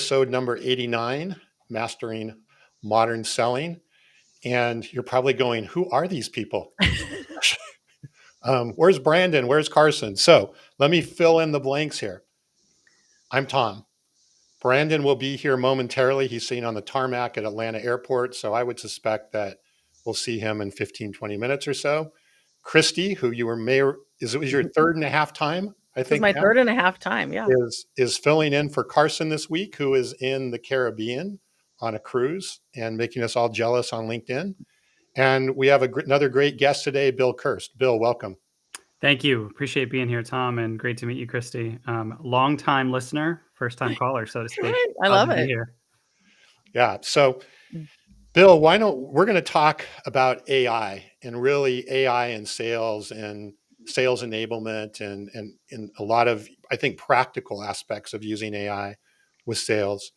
episode number 89, Mastering Modern Selling. And you're probably going, who are these people? Where's Brandon? Where's Carson? So let me fill in the blanks here. I'm Tom. Brandon will be here momentarily. He's seen on the tarmac at Atlanta Airport. So I would suspect that we'll see him in 15, 20 minutes or so. Christy, who you were it was your third and a half time, I This is think my now, third and a half time. Yeah. is filling in for Carson this week, who is in the Caribbean on a cruise and making us all jealous on LinkedIn. And we have another great guest today, Bill Kirst. Bill, welcome. Thank you. Appreciate being here, Tom, and great to meet you, Christy. Long-time listener, first-time caller, so to speak. I love it. Here. Yeah. So, Bill, we're going to talk about AI and really AI in sales and sales enablement and a lot of, I think, practical aspects of using AI with sales.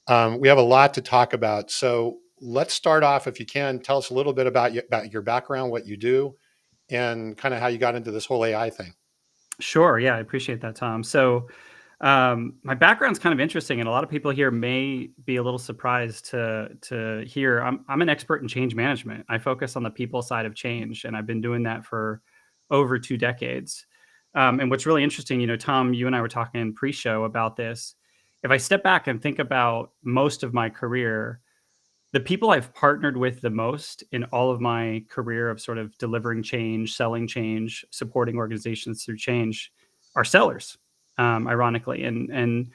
We have a lot to talk about. So let's start off, if you can, tell us a little bit about your background, what you do, and kind of how you got into this whole AI thing. Sure. Yeah, I appreciate that, Tom. So my background's kind of interesting, and a lot of people here may be a little surprised to hear. I'm an expert in change management. I focus on the people side of change, and I've been doing that for over 2 decades. And what's really interesting, Tom, you and I were talking pre-show about this. If I step back and think about most of my career, the people I've partnered with the most in all of my career of sort of delivering change, selling change, supporting organizations through change are sellers, ironically. And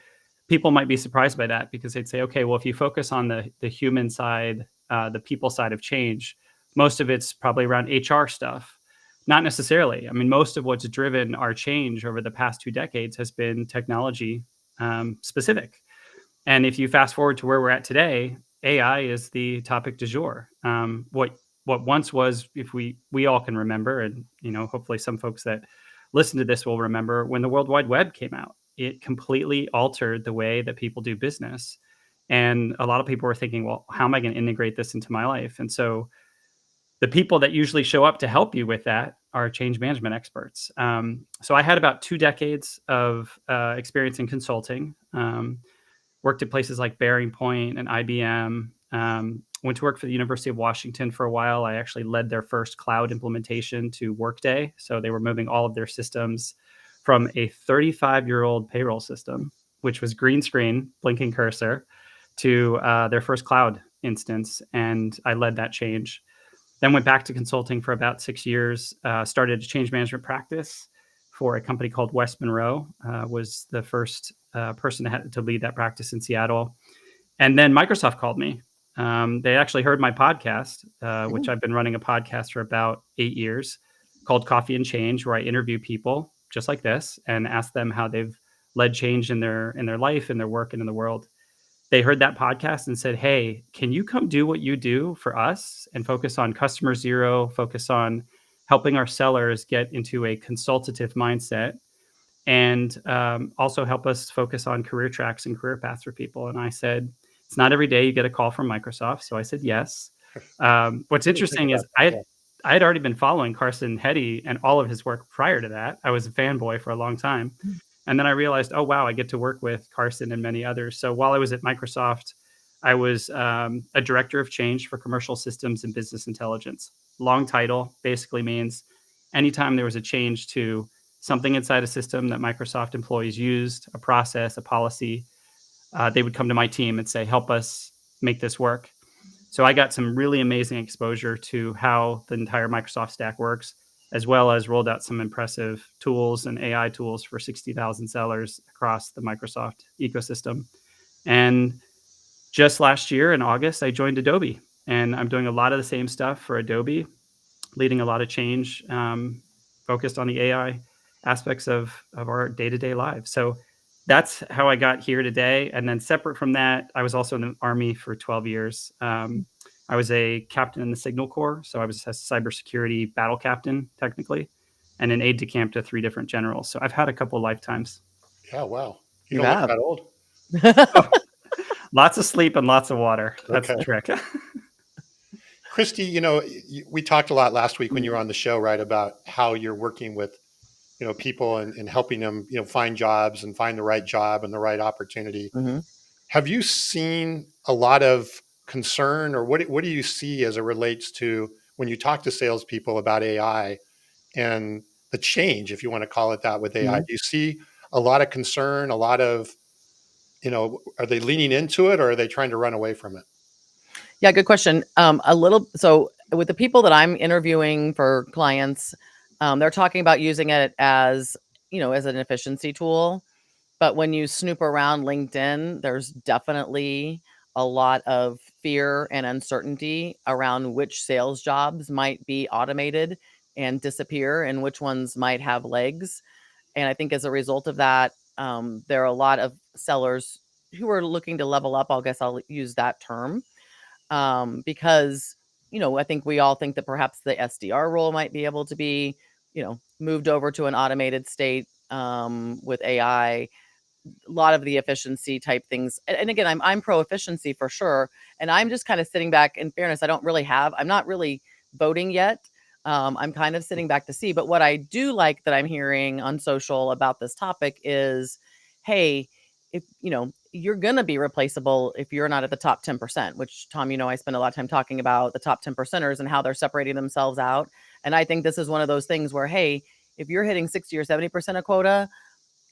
people might be surprised by that because they'd say, okay, well, if you focus on the human side, the people side of change, most of it's probably around HR stuff. Not necessarily. I mean, most of what's driven our change over the past 2 decades has been technology specific. And if you fast forward to where we're at today, AI is the topic du jour. What once was, if we all can remember, and hopefully some folks that listen to this will remember, when the World Wide Web came out, it completely altered the way that people do business. And a lot of people were thinking, well, how am I going to integrate this into my life? And so the people that usually show up to help you with that are change management experts. So I had about 2 decades of experience in consulting. Worked at places like Bearing Point and IBM. Went to work for the University of Washington for a while. I actually led their first cloud implementation to Workday. So they were moving all of their systems from a 35-year-old payroll system, which was green screen, blinking cursor, to their first cloud instance. And I led that change. Then went back to consulting for about 6 years, started a change management practice for a company called West Monroe, was the first person to lead that practice in Seattle. And then Microsoft called me. They actually heard my podcast, which I've been running a podcast for about 8 years called Coffee and Change, where I interview people just like this and ask them how they've led change in their life, in their work, and in the world. They heard that podcast and said, hey, can you come do what you do for us and focus on customer zero, focus on helping our sellers get into a consultative mindset, and also help us focus on career tracks and career paths for people. And I said, it's not every day you get a call from Microsoft. So I said, yes. What's interesting is I had already been following Carson Hetty and all of his work prior to that. I was a fanboy for a long time. And then I realized, oh, wow, I get to work with Carson and many others. So while I was at Microsoft, I was a director of change for commercial systems and business intelligence. Long title, basically means anytime there was a change to something inside a system that Microsoft employees used, a process, a policy, they would come to my team and say, help us make this work. So I got some really amazing exposure to how the entire Microsoft stack works, as well as rolled out some impressive tools and AI tools for 60,000 sellers across the Microsoft ecosystem. And just last year in August, I joined Adobe, and I'm doing a lot of the same stuff for Adobe, leading a lot of change focused on the AI aspects of our day-to-day lives. So that's how I got here today. And then separate from that, I was also in the Army for 12 years. I was a captain in the Signal Corps. So I was a cybersecurity battle captain, technically, and an aide de camp to 3 different generals. So I've had a couple of lifetimes. Yeah, wow. You don't look that old. Lots of sleep and lots of water. That's the trick. Christy, we talked a lot last week when you were on the show, right, about how you're working with, people and helping them, find jobs and find the right job and the right opportunity. Have you seen a lot of concern, or what do you see as it relates to when you talk to salespeople about AI and the change, if you want to call it that, with AI? Do Mhm. you see a lot of concern, a lot of, are they leaning into it or are they trying to run away from it? Yeah, good question. A little so with the people that I'm interviewing for clients, they're talking about using it as, as an efficiency tool. But when you snoop around LinkedIn, there's definitely a lot of fear and uncertainty around which sales jobs might be automated and disappear and which ones might have legs. And I think as a result of that, there are a lot of sellers who are looking to level up. I guess I'll use that term, because I think we all think that perhaps the SDR role might be able to be moved over to an automated state with AI. A lot of the efficiency type things. And again, I'm pro efficiency for sure. And I'm just kind of sitting back. In fairness, I'm not really voting yet. I'm kind of sitting back to see. But what I do like that I'm hearing on social about this topic is, hey, if you're gonna be replaceable if you're not at the top 10%, which Tom, I spend a lot of time talking about the top 10 percenters and how they're separating themselves out. And I think this is one of those things where, hey, if you're hitting 60 or 70% of quota,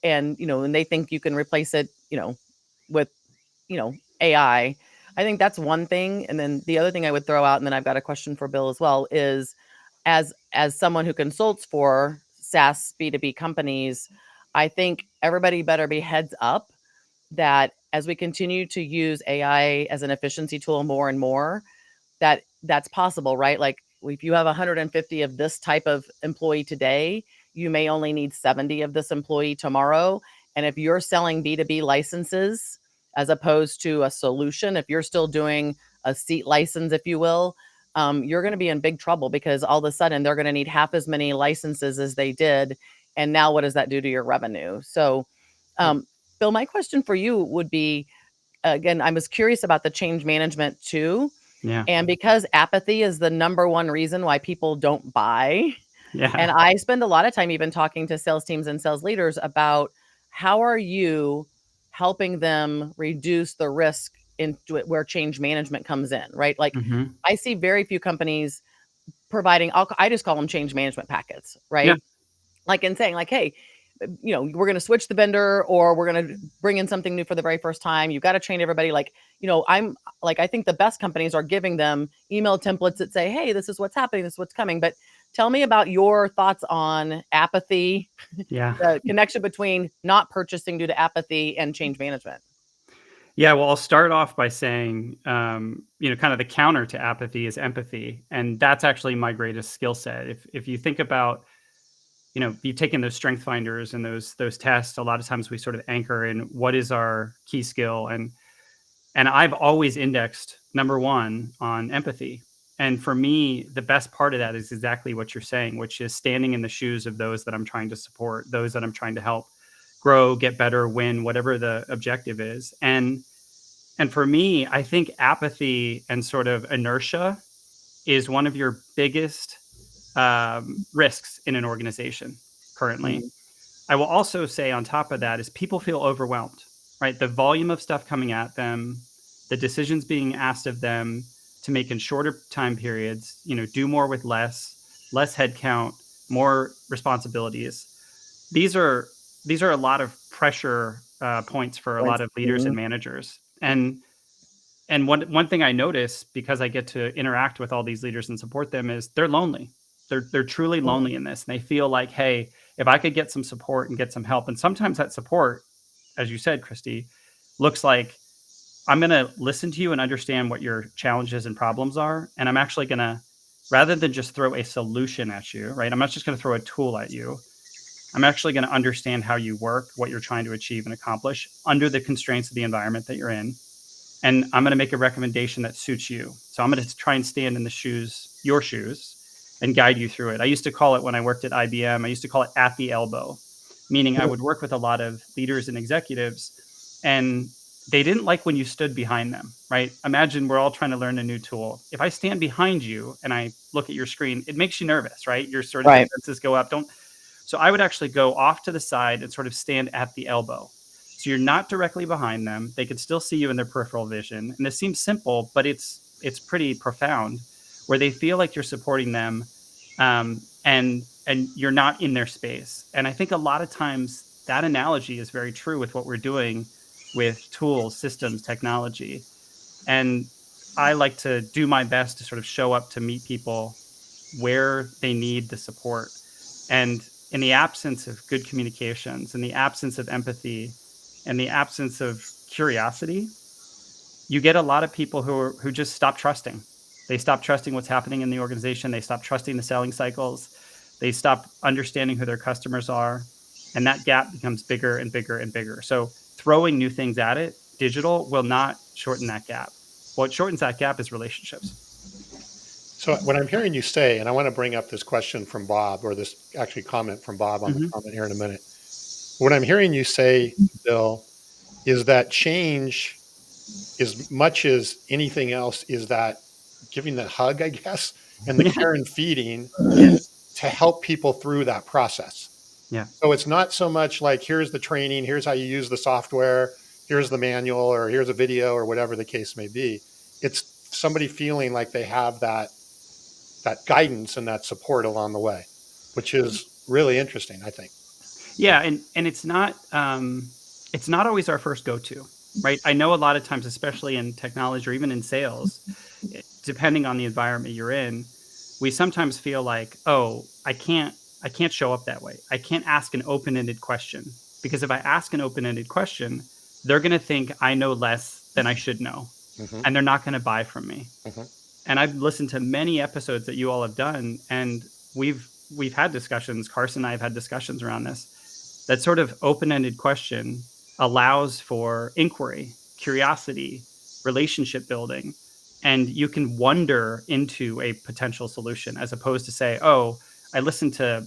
and and they think you can replace it with AI. I think that's one thing. And then the other thing I would throw out, and then I've got a question for Bill as well, is as someone who consults for SaaS B2B companies, I think everybody better be heads up that as we continue to use AI as an efficiency tool more and more, that's possible, right? Like if you have 150 of this type of employee today, you may only need 70 of this employee tomorrow. And if you're selling B2B licenses as opposed to a solution, if you're still doing a seat license, if you will, you're going to be in big trouble because all of a sudden they're going to need half as many licenses as they did. And now what does that do to your revenue? So, Hmm. Bill, my question for you would be, again, I was curious about the change management too. Yeah. And because apathy is the number one reason why people don't buy, and Yeah. I spend a lot of time even talking to sales teams and sales leaders about how are you helping them reduce the risk into it where change management comes in, right? Like Hmm. I see very few companies providing, I just call them change management packets, Yeah. right? Like in saying like, hey, we're going to switch the vendor or we're going to bring in something new for the very first time. You've got to train everybody. Like, I'm like, I think the best companies are giving them email templates that say, hey, this is what's happening, this is what's coming. But tell me about your thoughts on apathy, Yeah. the connection between not purchasing due to apathy and change management. Yeah, well, I'll start off by saying, kind of the counter to apathy is empathy, and that's actually my greatest skill set. If you think about, you've taken those strength finders and those tests, a lot of times we sort of anchor in what is our key skill, and I've always indexed number one on empathy. And for me, the best part of that is exactly what you're saying, which is standing in the shoes of those that I'm trying to support, those that I'm trying to help grow, get better, win, whatever the objective is. And for me, I think apathy and sort of inertia is one of your biggest risks in an organization currently. Mhm. I will also say on top of that is people feel overwhelmed, right? The volume of stuff coming at them, the decisions being asked of them to make in shorter time periods, do more with less headcount, more responsibilities. These are these are a lot of pressure points for a lot Points. of leaders and Mhm. managers. And one thing I notice because I get to interact with all these leaders and support them is they're lonely. They're truly lonely in this. And they feel like, hey, if I could get some support and get some help, and sometimes that support, as you said, Christy, looks like I'm going to listen to you and understand what your challenges and problems are. And I'm actually going to, rather than just throw a solution at you, right? I'm not just going to throw a tool at you. I'm actually going to understand how you work, what you're trying to achieve and accomplish under the constraints of the environment that you're in, and I'm going to make a recommendation that suits you. So I'm going to try and stand in your shoes, and guide you through it. I used to call it when I worked at IBM, I used to call it at the elbow, meaning I would work with a lot of leaders and executives, and they didn't like when you stood behind them, right? Imagine we're all trying to learn a new tool. If I stand behind you and I look at your screen, it makes you nervous, right? Your sort of Right. defenses go up. Don't. So I would actually go off to the side and sort of stand at the elbow, So you're not directly behind them. They can still see you in their peripheral vision. And this seems simple, but it's pretty profound, where they feel like you're supporting them, and you're not in their space. And I think a lot of times that analogy is very true with what we're doing with tools, systems, technology. And I like to do my best to sort of show up to meet people where they need the support. And in the absence of good communications, in the absence of empathy, and the absence of curiosity, you get a lot of people who just stop trusting. They stop trusting what's happening in the organization. They stop trusting the selling cycles. They stop understanding who their customers are. And that gap becomes bigger and bigger and bigger. So throwing new things at it, digital, will not shorten that gap. What shortens that gap is relationships. So what I'm hearing you say, and I want to bring up this question from Bob, or this actually comment from Bob on the Mhm. comment here in a minute. What I'm hearing you say, Bill, is that change, as much as anything else, is that giving the hug, I guess, and the Yeah. care and feeding Yes. to help people through that process. Yeah. So it's not so much like, here's the training, here's how you use the software, here's the manual, or here's a video, or whatever the case may be. It's somebody feeling like they have that guidance and that support along the way, which is really interesting, I think. Yeah, and it's not always our first go-to, right? I know a lot of times, especially in technology or even in sales, depending on the environment you're in, we sometimes feel like, oh, I can't show up that way. I can't ask an open-ended question, because if I ask an open-ended question, they're going to think I know less than I should know, Hmm. and they're not going to buy from me. Hmm. And I've listened to many episodes that you all have done, and we've had discussions. Carson and I have had discussions around this. That sort of open-ended question allows for inquiry, curiosity, relationship building, and you can wonder into a potential solution, as opposed to say, "Oh, I listened to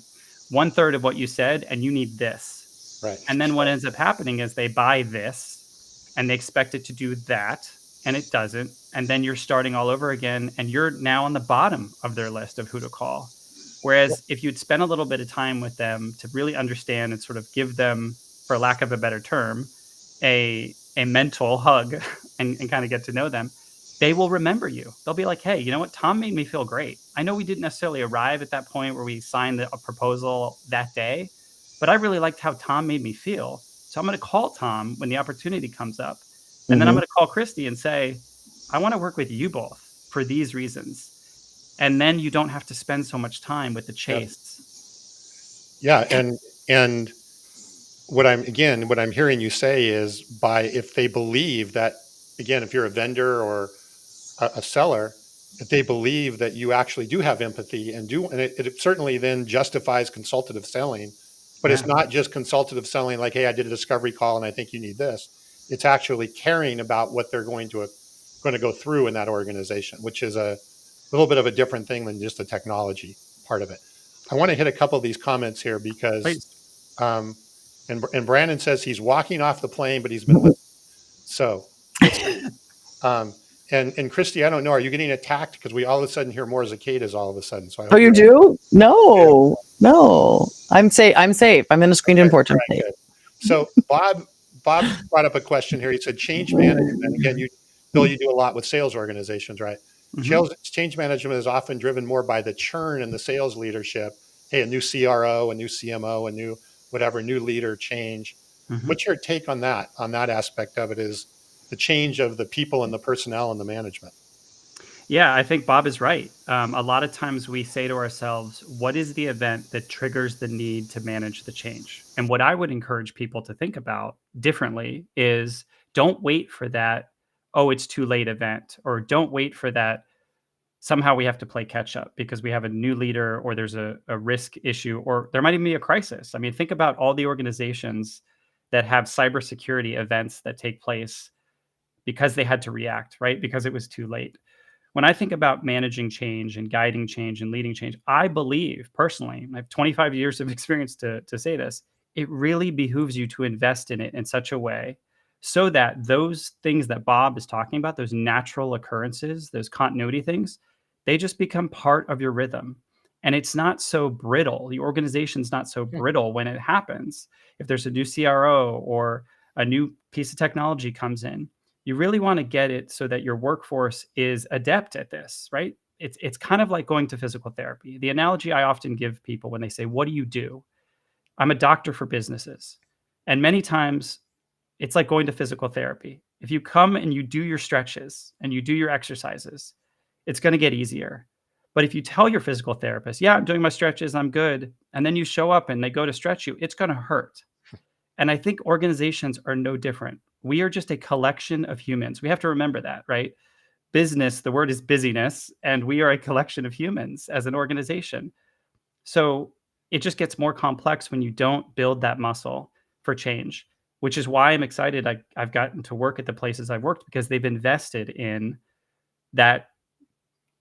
one third of what you said, and you need this." Right. And then what ends up happening is they buy this, and they expect it to do that, and it doesn't. And then you're starting all over again, and you're now on the bottom of their list of who to call. Whereas if you'd spend a little bit of time with them to really understand and sort of give them, for lack of a better term, a mental hug and kind of get to know them, they will remember you. They'll be like, hey, you know what? Tom made me feel great. I know we didn't necessarily arrive at that point where we signed a proposal that day, but I really liked how Tom made me feel. So I'm going to call Tom when the opportunity comes up. And then I'm Mhm. going to call Christy and say, I want to work with you both for these reasons. And then you don't have to spend so much time with the Yep. chase. Yeah. And what I'm hearing you say is, if they believe that, again, if you're a vendor or a seller, if they believe that you actually do have empathy and it certainly then justifies consultative selling, but it's Yeah. not just consultative selling like, hey, I did a discovery call and I think you need this. It's actually caring about what they're going to go through in that organization, which is a little bit of a different thing than just the technology part of it. I want to hit a couple of these comments here because, Please. um, and Brandon says he's walking off the plane, but he's been listening. So let's see. Um, and Christy, I don't know, are you getting attacked? Because we all of a sudden hear more cicadas all of a sudden. So I Oh, hope you you're do? No, no. I'm safe. I'm safe. I'm in a screened-in okay. porch. All I'm right, safe. good. So Bob brought up a question here. He said change management. Again, Bill, you do a lot with sales organizations, right? Hmm. Change management is often driven more by the churn in the sales leadership. Hey, a new CRO, a new CMO, a new whatever, new leader change. Hmm. What's your take on that aspect of it, is the change of the people and the personnel and the management? Yeah, I think Bob is right. A lot of times we say to ourselves, what is the event that triggers the need to manage the change? And what I would encourage people to think about differently is, don't wait for that, oh, it's too late event, or don't wait for that, somehow we have to play catch up because we have a new leader, or there's a risk issue, or there might even be a crisis. I mean, think about all the organizations that have cybersecurity events that take place because they had to react, right? Because it was too late. When I think about managing change and guiding change and leading change, I believe personally, and I have 25 years of experience to say this, it really behooves you to invest in it in such a way so that those things that Bob is talking about, those natural occurrences, those continuity things, they just become part of your rhythm. And it's not so brittle. The organization's not so Hmm. brittle when it happens. If there's a new CRO or a new piece of technology comes in, you really want to get it so that your workforce is adept at this, right? It's kind of like going to physical therapy. The analogy I often give people when they say, "What do you do?" I'm a doctor for businesses. And many times it's like going to physical therapy. If you come and you do your stretches and you do your exercises, it's going to get easier. But if you tell your physical therapist, "Yeah, I'm doing my stretches, I'm good," and then you show up and they go to stretch you, it's going to hurt. And I think organizations are no different. We are just a collection of humans. We have to remember that, right? Business, the word is busyness, and we are a collection of humans as an organization. So it just gets more complex when you don't build that muscle for change, which is why I'm excited. I've gotten to work at the places I've worked because they've invested in that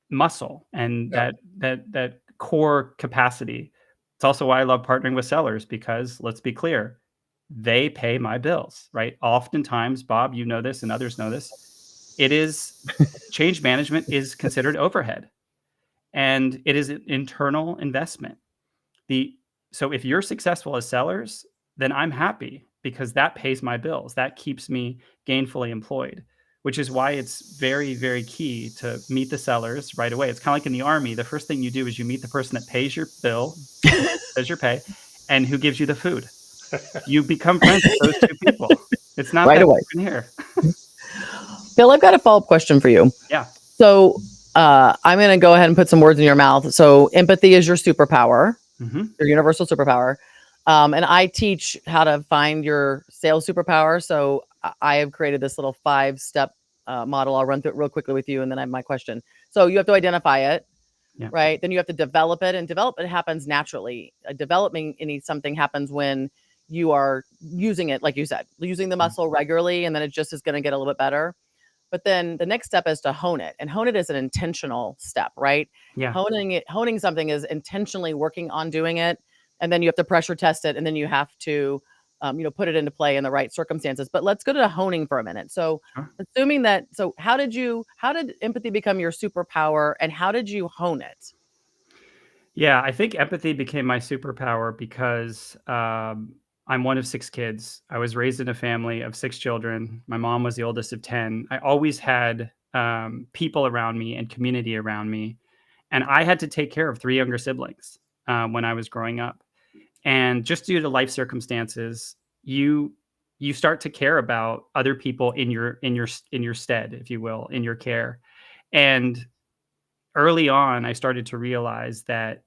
muscle and Yeah. that core capacity. It's also why I love partnering with sellers because let's be clear, they pay my bills, right? Oftentimes, Bob, you know this and others know this. It is change management is considered overhead and it is an internal investment. The So if you're successful as sellers, then I'm happy because that pays my bills. That keeps me gainfully employed, which is why it's very, very key to meet the sellers right away. It's kind of like in the army. The first thing you do is you meet the person that pays your bill, does your pay, and who gives you the food. You become friends with those two people. It's not Right that away. different here. Bill, I've got a follow-up question for you. Yeah. So I'm going to go ahead and put some words in your mouth. So empathy is your superpower, your universal superpower. And I teach how to find your sales superpower. So I have created this little 5-step model. I'll run through it real quickly with you, and then I have my question. So you have to identify it, Yeah. right? Then you have to develop it, and development happens naturally. Developing something happens when you are using it, like you said, using the muscle regularly, and then it just is going to get a little bit better. But then the next step is to hone it, and hone it is an intentional step, right? Yeah. Honing something is intentionally working on doing it, and then you have to pressure test it, and then you have to, put it into play in the right circumstances. But let's go to honing for a minute. So, Sure. assuming that, so how did empathy become your superpower, and how did you hone it? Yeah, I think empathy became my superpower because I'm one of 6 kids. I was raised in a family of 6 children. My mom was the oldest of 10. I always had people around me and community around me. And I had to take care of 3 younger siblings when I was growing up. And just due to life circumstances, you start to care about other people in your stead, if you will, in your care. And early on, I started to realize that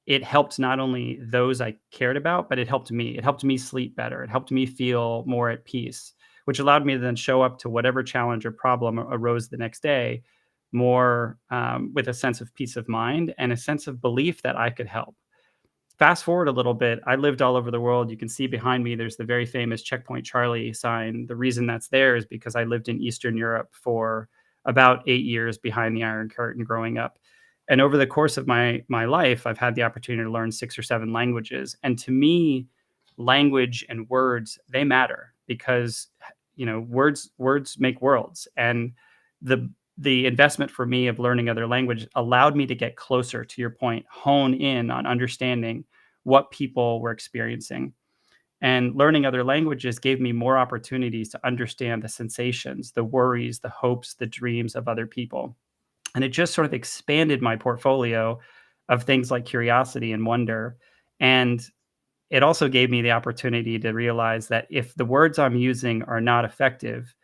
it helped not only those I cared about, but it helped me. It helped me sleep better. It helped me feel more at peace, which allowed me to then show up to whatever challenge or problem arose the next day more with a sense of peace of mind and a sense of belief that I could help. Fast forward a little bit, I lived all over the world. You can see behind me, there's the very famous Checkpoint Charlie sign. The reason that's there is because I lived in Eastern Europe for about 8 years behind the Iron Curtain growing up. And over the course of my life, I've had the opportunity to learn 6 or 7 languages. And to me, language and words, they matter because words make worlds. And the investment for me of learning other language allowed me to get closer, to your point, hone in on understanding what people were experiencing. And learning other languages gave me more opportunities to understand the sensations, the worries, the hopes, the dreams of other people. And it just sort of expanded my portfolio of things like curiosity and wonder. And it also gave me the opportunity to realize that if the words I'm using are not effective,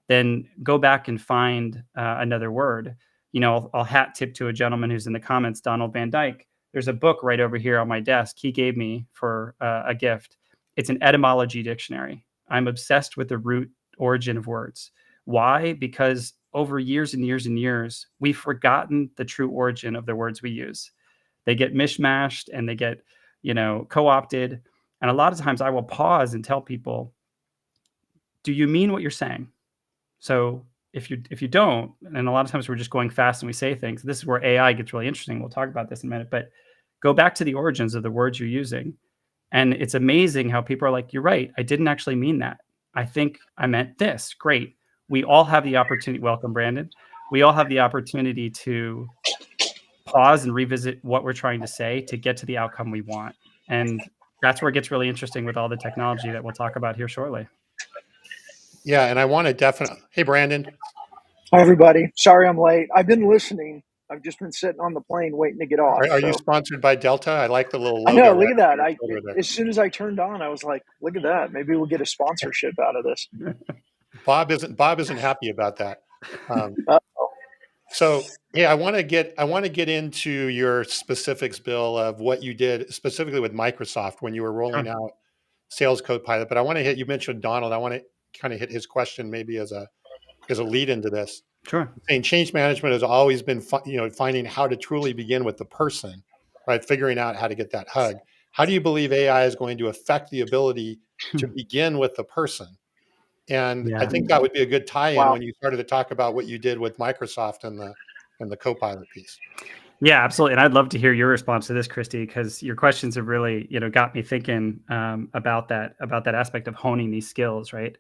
then go back and find another word. I'll hat tip to a gentleman who's in the comments, Donald Van Dyke. There's a book right over here on my desk he gave me for a gift. It's an etymology dictionary. I'm obsessed with the root origin of words. Why? Because over years and years and years, we've forgotten the true origin of the words we use. They get mishmashed and they get, co-opted. And a lot of times I will pause and tell people, do you mean what you're saying? So if you don't, and a lot of times we're just going fast and we say things. This is where AI gets really interesting. We'll talk about this in a minute, but go back to the origins of the words you're using. And it's amazing how people are like, you're right. I didn't actually mean that. I think I meant this. Great. We all have the opportunity. Welcome, Brandon. We all have the opportunity to pause and revisit what we're trying to say to get to the outcome we want. And that's where it gets really interesting with all the technology that we'll talk about here shortly. Yeah, and I want to definitely. Hey, Brandon, Hi, everybody. Sorry I'm late. I've been listening. I've just been sitting on the plane waiting to get off. are you So sponsored by Delta? I like the little I logo know. right Look at on that. your shoulder there. As soon as I turned on, I was like, "Look at that. Maybe we'll get a sponsorship out of this." Bob isn't happy about that. Um, Uh-oh. so yeah, I want to get into your specifics, Bill, of what you did specifically with Microsoft when you were rolling Sure. out Sales Copilot. But I want to hit. You mentioned Donald. I want to kind of hit his question maybe as a lead into this. Sure. Saying change management has always been, finding how to truly begin with the person, right? Figuring out how to get that hug. How do you believe AI is going to affect the ability to begin with the person? And I Yeah. think that would be a good tie-in Wow. when you started to talk about what you did with Microsoft and the Copilot piece. Yeah, absolutely. And I'd love to hear your response to this, Christy, because your questions have really, got me thinking about that aspect of honing these skills, right?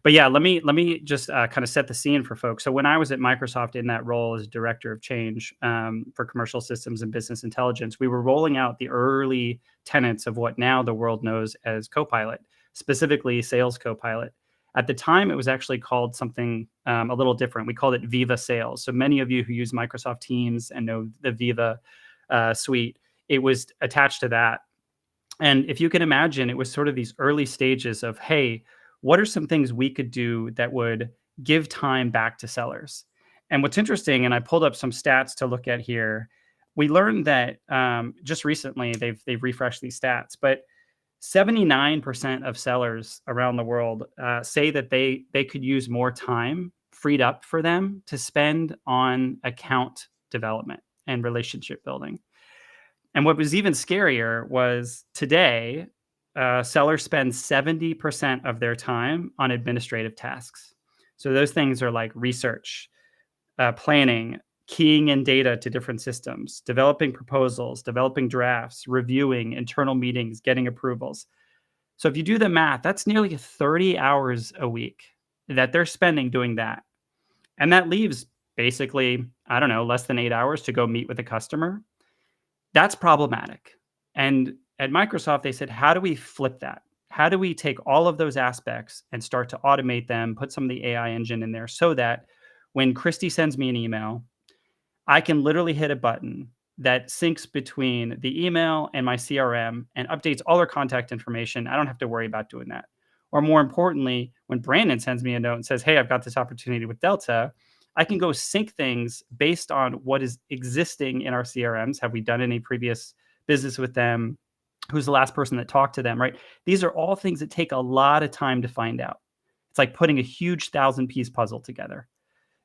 But yeah, let me just kind of set the scene for folks. So when I was at Microsoft in that role as director of change for commercial systems and business intelligence, we were rolling out the early tenets of what now the world knows as Copilot, specifically Sales Copilot. At the time, it was actually called something a little different. We called it Viva Sales. So many of you who use Microsoft Teams and know the Viva suite, it was attached to that. And if you can imagine, it was sort of these early stages of, hey, what are some things we could do that would give time back to sellers? And what's interesting, and I pulled up some stats to look at here, we learned that just recently they've refreshed these stats, but 79% of sellers around the world say that they could use more time freed up for them to spend on account development and relationship building. And what was even scarier was today, sellers spend 70% of their time on administrative tasks. So those things are like research, planning, keying in data to different systems, developing proposals, developing drafts, reviewing internal meetings, getting approvals. So if you do the math, that's nearly 30 hours a week that they're spending doing that. And that leaves basically, I don't know, less than 8 hours to go meet with a customer. That's problematic. And at Microsoft, they said, how do we flip that? How do we take all of those aspects and start to automate them, put some of the AI engine in there so that when Christy sends me an email, I can literally hit a button that syncs between the email and my CRM and updates all their contact information. I don't have to worry about doing that. Or more importantly, when Brandon sends me a note and says, hey, I've got this opportunity with Delta, I can go sync things based on what is existing in our CRMs. Have we done any previous business with them? Who's the last person that talked to them, right? These are all things that take a lot of time to find out. It's like putting a huge 1,000-piece puzzle together.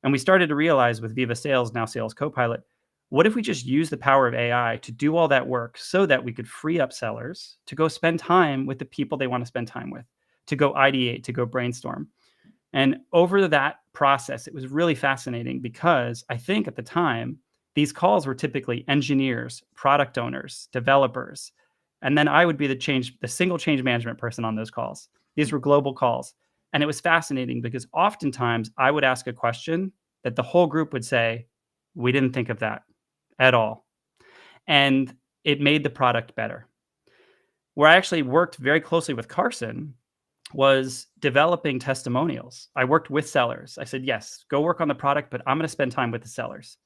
And we started to realize with Viva Sales, now Sales Copilot, what if we just use the power of AI to do all that work so that we could free up sellers to go spend time with the people they want to spend time with, to go ideate, to go brainstorm. And over that process, it was really fascinating because I think at the time, these calls were typically engineers, product owners, developers. And then I would be the single change management person on those calls. These were global calls. And it was fascinating because oftentimes I would ask a question that the whole group would say, we didn't think of that at all. And it made the product better. Where I actually worked very closely with Carson was developing testimonials. I worked with sellers. I said, yes, go work on the product, but I'm going to spend time with the sellers.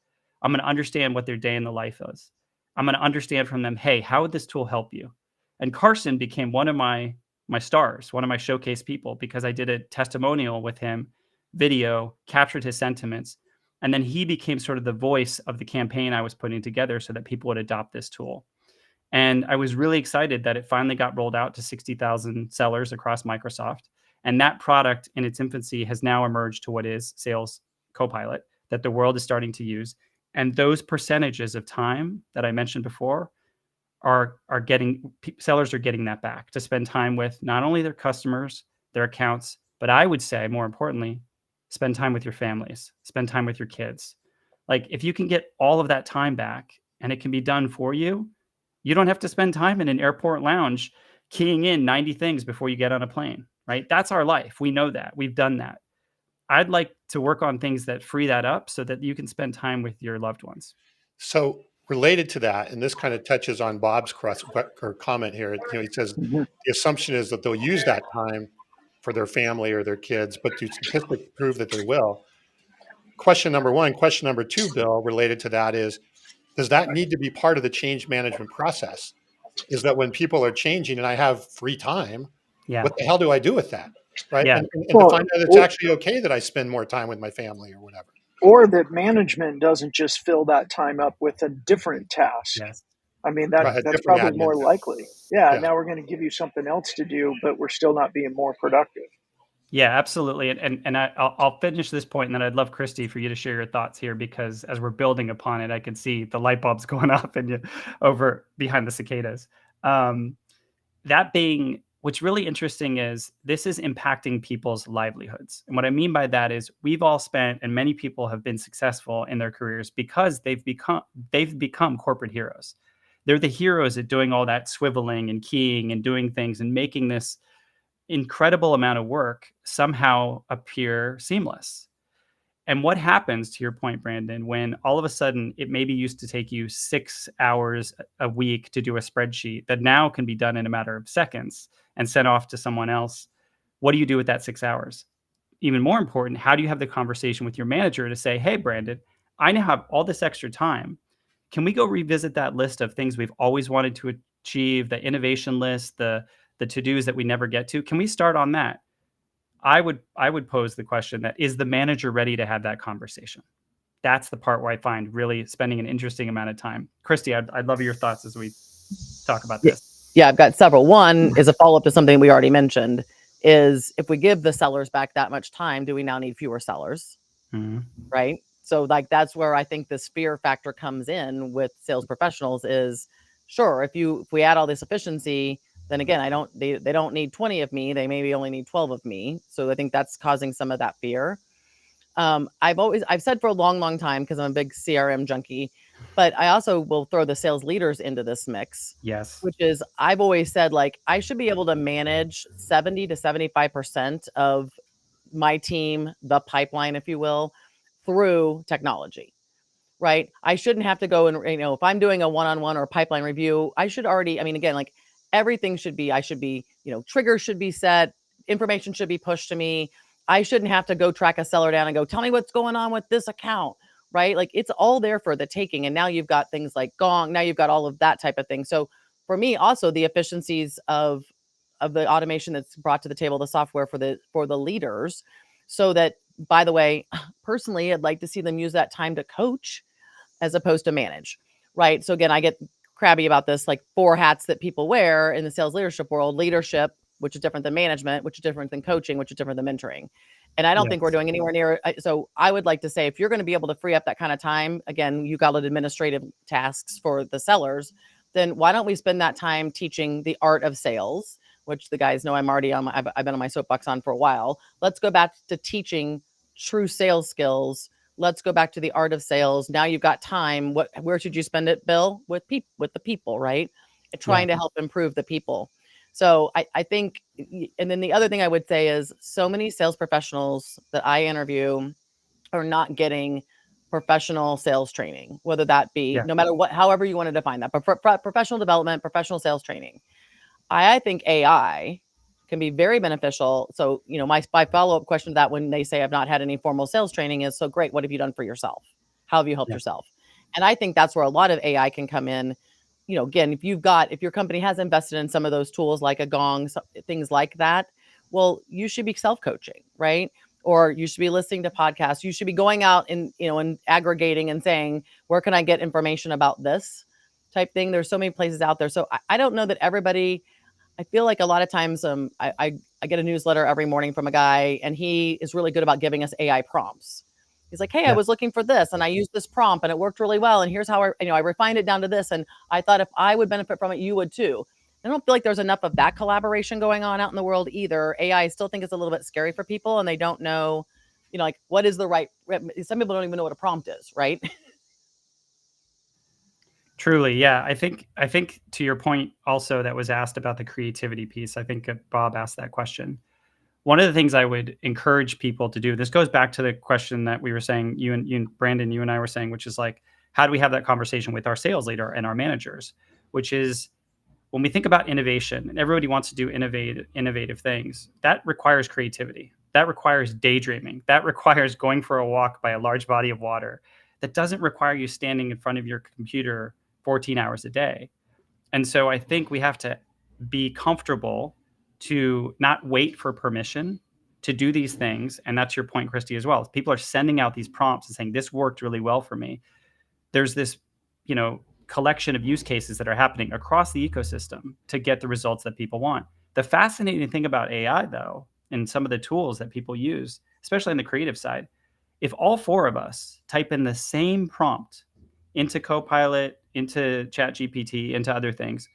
I'm going to understand what their day in the life is. I'm going to understand from them, hey, how would this tool help you? And Carson became one of my stars, one of my showcase people, because I did a testimonial with him, video, captured his sentiments. And then he became sort of the voice of the campaign I was putting together so that people would adopt this tool. And I was really excited that it finally got rolled out to 60,000 sellers across Microsoft. And that product in its infancy has now emerged to what is Sales Copilot that the world is starting to use. And those percentages of time that I mentioned before sellers are getting that back to spend time with not only their customers, their accounts, but I would say more importantly, spend time with your families, spend time with your kids. Like if you can get all of that time back and it can be done for you, you don't have to spend time in an airport lounge keying in 90 things before you get on a plane, right? That's our life. We know that. We've done that. I'd like to work on things that free that up so that you can spend time with your loved ones. So related to that, and this kind of touches on Bob's or comment here. He says Mhm. the assumption is that they'll use that time for their family or their kids, but do statistics prove that they will? Question number one. Question number two, Bill, related to that is, does that need to be part of the change management process? Is that when people are changing and I have free time, Yeah. what the hell do I do with that? Right. Yeah. And to find out it's actually okay that I spend more time with my family or whatever. Or that management doesn't just fill that time up with a different task. Yes. I mean, Right, a that's different probably admin more task. likely. Yeah, Yeah. now we're going to give you something else to do, but we're still not being more productive. Yeah, absolutely. And I'll finish this point, and then I'd love, Christy, for you to share your thoughts here, because as we're building upon it, I can see the light bulbs going off and you over behind the cicadas. That being, what's really interesting is this is impacting people's livelihoods. And what I mean by that is we've all spent, and many people have been successful in their careers because they've become corporate heroes. They're the heroes at doing all that swiveling and keying and doing things and making this incredible amount of work somehow appear seamless. And what happens, to your point, Brandon, when all of a sudden it maybe used to take you 6 hours a week to do a spreadsheet that now can be done in a matter of seconds and sent off to someone else? What do you do with that 6 hours? Even more important, how do you have the conversation with your manager to say, hey, Brandon, I now have all this extra time. Can we go revisit that list of things we've always wanted to achieve, the innovation list, the to-dos that we never get to? Can we start on that? I would pose the question that, is the manager ready to have that conversation? That's the part where I find really spending an interesting amount of time. Christy, I'd love your thoughts as we talk about this. Yeah, I've got several. One is a follow-up to something we already mentioned, is if we give the sellers back that much time, do we now need fewer sellers? Mm-hmm. Right? So like that's where I think this fear factor comes in with sales professionals is, sure, if we add all this efficiency, then again, they don't need 20 of me, they maybe only need 12 of me. So I think that's causing some of that fear. I've said for a long time, because I'm a big CRM junkie, but I also will throw the sales leaders into this mix. Yes. Which is, I've always said, like, I should be able to manage 70 to 75% of my team, the pipeline, if you will, through technology. Right. I shouldn't have to go and, if I'm doing a one-on-one or pipeline review, I should already, again, like everything should be, triggers should be set, information should be pushed to me. I shouldn't have to go track a seller down and go, tell me what's going on with this account. Right. Like it's all there for the taking. And now you've got things like Gong. Now you've got all of that type of thing. So for me, also the efficiencies of the automation that's brought to the table, the software for the leaders, so that, by the way, personally, I'd like to see them use that time to coach as opposed to manage, right? So again, I get crabby about this, like 4 hats that people wear in the sales leadership world: leadership, which is different than management, which is different than coaching, which is different than mentoring. And I don't think we're doing anywhere near. So I would like to say, if you're going to be able to free up that kind of time, again, you got administrative tasks for the sellers, then why don't we spend that time teaching the art of sales, which the guys know I'm already on. I've been on my soapbox on for a while. Let's go back to teaching true sales skills. Let's go back to the art of sales. Now you've got time. Where should you spend it, Bill? With the people, right? Trying to help improve the people. So I think, and then the other thing I would say is, so many sales professionals that I interview are not getting professional sales training, whether that be, no matter what, however you want to define that, but for professional development, professional sales training. I think AI can be very beneficial. So, my follow-up question to that, when they say I've not had any formal sales training, is, so great, what have you done for yourself? How have you helped yourself? And I think that's where a lot of AI can come in. Again, if your company has invested in some of those tools like a Gong, things like that, well, you should be self-coaching, right? Or you should be listening to podcasts. You should be going out and, and aggregating and saying, where can I get information about this type thing? There's so many places out there. So I don't know that everybody, I feel like a lot of times I get a newsletter every morning from a guy, and he is really good about giving us AI prompts. He's like, hey, I was looking for this and I used this prompt and it worked really well. And here's how I refined it down to this. And I thought if I would benefit from it, you would too. I don't feel like there's enough of that collaboration going on out in the world either. AI, I still think it's a little bit scary for people, and they don't know, like, what is the right, some people don't even know what a prompt is, right? Truly, yeah. I think to your point also that was asked about the creativity piece, I think Bob asked that question. One of the things I would encourage people to do, this goes back to the question that we were saying, you and Brandon, you and I were saying, which is like, how do we have that conversation with our sales leader and our managers? Which is, when we think about innovation, and everybody wants to do innovative things, that requires creativity. That requires daydreaming. That requires going for a walk by a large body of water. That doesn't require you standing in front of your computer 14 hours a day. And so I think we have to be comfortable to not wait for permission to do these things. And that's your point, Christy, as well. People are sending out these prompts and saying, this worked really well for me. There's this, collection of use cases that are happening across the ecosystem to get the results that people want. The fascinating thing about AI, though, and some of the tools that people use, especially on the creative side, if all four of us type in the same prompt into Copilot, into ChatGPT, into other things,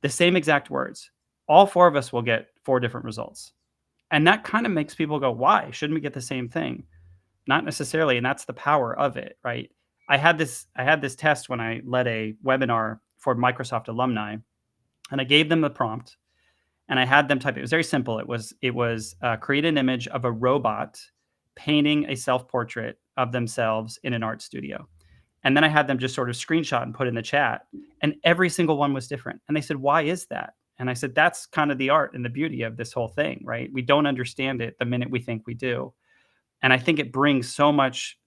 the same exact words, all four of us will get 4 different results. And that kind of makes people go, why? Shouldn't we get the same thing? Not necessarily, and that's the power of it, right? I had this test when I led a webinar for Microsoft alumni, and I gave them the prompt, and I had them type. It was very simple. It was create an image of a robot painting a self-portrait of themselves in an art studio, and then I had them just sort of screenshot and put in the chat, and every single one was different. And they said, "Why is that?" And I said, "That's kind of the art and the beauty of this whole thing, right? We don't understand it the minute we think we do." And I think it brings so much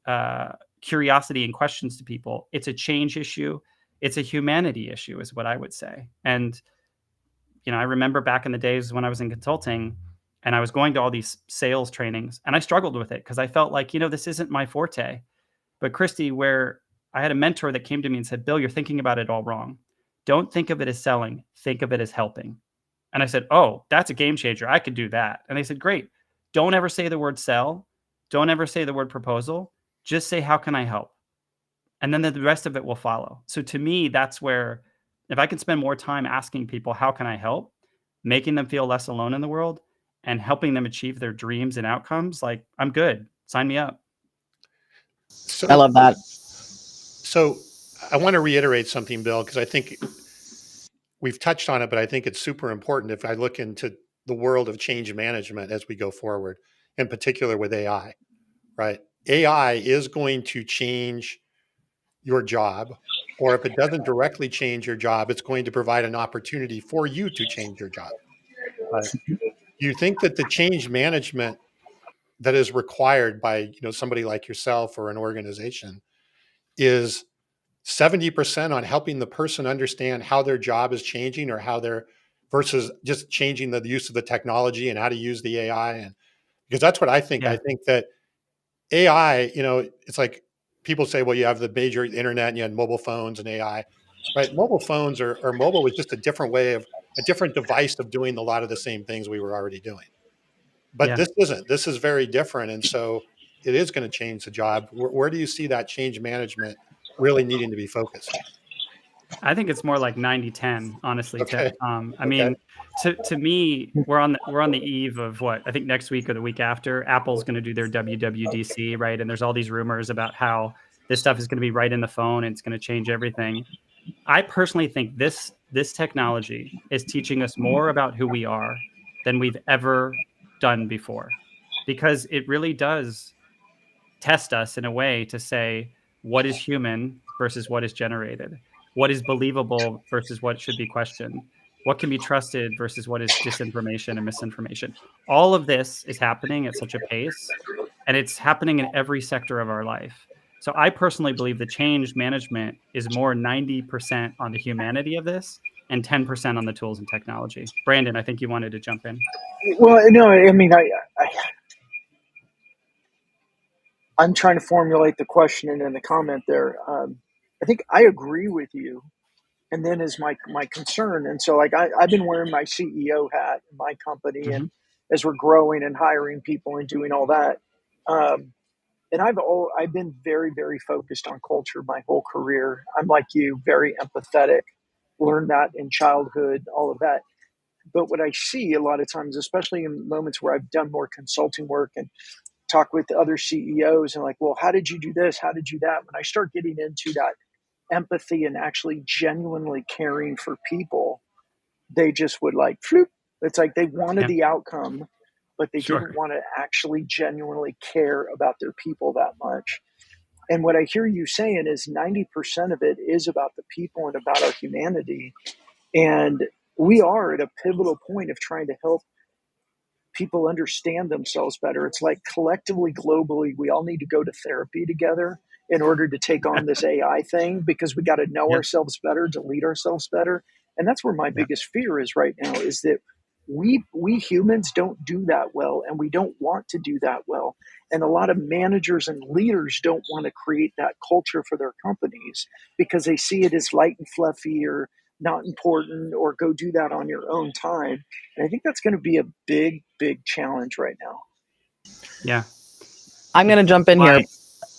curiosity and questions to people. It's a change issue. It's a humanity issue, is what I would say. And, I remember back in the days when I was in consulting and I was going to all these sales trainings, and I struggled with it because I felt like, this isn't my forte. But Christy, where I had a mentor that came to me and said, Bill, you're thinking about it all wrong. Don't think of it as selling. Think of it as helping. And I said, oh, that's a game changer. I could do that. And they said, great. Don't ever say the word sell. Don't ever say the word proposal. Just say, how can I help? And then the rest of it will follow. So to me, that's where, if I can spend more time asking people, how can I help? Making them feel less alone in the world and helping them achieve their dreams and outcomes, like, I'm good. Sign me up. I love that. So I want to reiterate something, Bill, because I think we've touched on it, but I think it's super important if I look into the world of change management as we go forward, in particular with AI, right? AI is going to change your job, or if it doesn't directly change your job, it's going to provide an opportunity for you to change your job. Do you think that the change management that is required by somebody like yourself or an organization is 70% on helping the person understand how their job is changing, or how they're versus just changing the use of the technology and how to use the AI? And because that's what I think. Yeah. I think that AI, it's like people say, well, you have the major internet and you had mobile phones and AI, right? Mobile phones or mobile was just a different way of a different device of doing a lot of the same things we were already doing. But Yeah. this isn't. This is very different. And so it is going to change the job. Where do you see that change management really needing to be focused? I think it's more like 90-10, honestly, Okay. Tom. I Okay. mean, to me, we're on the eve of what I think next week or the week after, Apple's going to do their WWDC, right? And there's all these rumors about how this stuff is going to be right in the phone and it's going to change everything. I personally think this technology is teaching us more about who we are than we've ever done before, because it really does test us in a way to say what is human versus what is generated, what is believable versus what should be questioned, what can be trusted versus what is disinformation and misinformation. All of this is happening at such a pace, and it's happening in every sector of our life. So I personally believe the change management is more 90% on the humanity of this and 10% on the tools and technology. Brandon, I think you wanted to jump in. Well, no, I mean, I'm trying to formulate the question and then the comment there. I think I agree with you, and then is my concern. And so, like, I've been wearing my CEO hat in my company, Mm-hmm. and as we're growing and hiring people and doing all that, and I've been very, very focused on culture my whole career. I'm like you, very empathetic. Learned that in childhood, all of that. But what I see a lot of times, especially in moments where I've done more consulting work and talk with other CEOs and like, well, how did you do this? How did you that? When I start getting into that empathy and actually genuinely caring for people, they just would like, floop. It's like they wanted Yeah, the outcome, but they didn't sure. want to actually genuinely care about their people that much. And what I hear you saying is 90% of it is about the people and about our humanity. And we are at a pivotal point of trying to help people understand themselves better. It's like collectively, globally, we all need to go to therapy together in order to take on this AI thing, because we got to know Yep. ourselves better, to lead ourselves better. And that's where my Yep. biggest fear is right now, is that we humans don't do that well, and we don't want to do that well. And a lot of managers and leaders don't want to create that culture for their companies because they see it as light and fluffy or not important, or go do that on your own time. And I think that's going to be a big, big challenge right now. Yeah. I'm going to jump in here.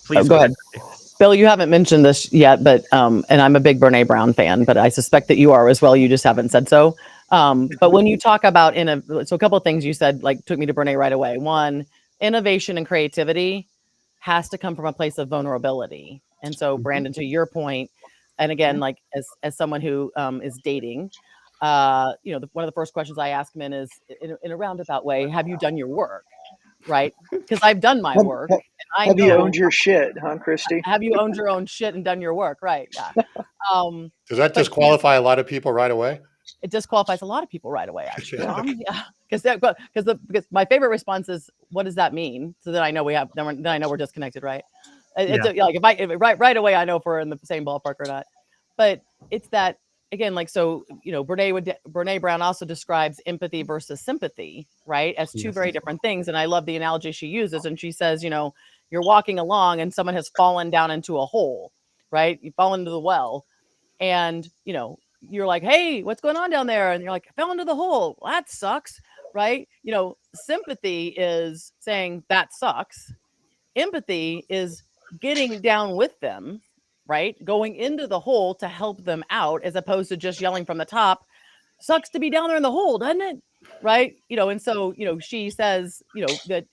Please Go ahead. Christy. Bill, you haven't mentioned this yet, but and I'm a big Brene Brown fan, but I suspect that you are as well. You just haven't said so. But when you talk about so a couple of things you said like took me to Brene right away. One, innovation and creativity has to come from a place of vulnerability. And so, Brandon, to your point, and again, like as someone who is dating, one of the first questions I ask men is in a roundabout way, have you done your work? Right? Because I've done my work. And I Have you know, owned your shit, huh, Christy? have you owned your own shit and done your work? Right. Yeah. Does that But disqualify a lot of people right away? it disqualifies a lot of people right away, actually, Yeah. Tom. Yeah. Because my favorite response is, what does that mean? So then I know then I know we're disconnected, right? It's Yeah. like if right away I know if we're in the same ballpark or not. But it's that again, like so, Brene Brown also describes empathy versus sympathy, right, as two Yes. very different things. And I love the analogy she uses, and she says, you're walking along and someone has fallen down into a hole, right? You fall into the well, and you're like, hey, what's going on down there? And you're like, I fell into the hole. Well, that sucks, right? Sympathy is saying that sucks. Empathy is getting down with them, right? Going into the hole to help them out, as opposed to just yelling from the top, sucks to be down there in the hole, doesn't it? Right. And so, she says, that,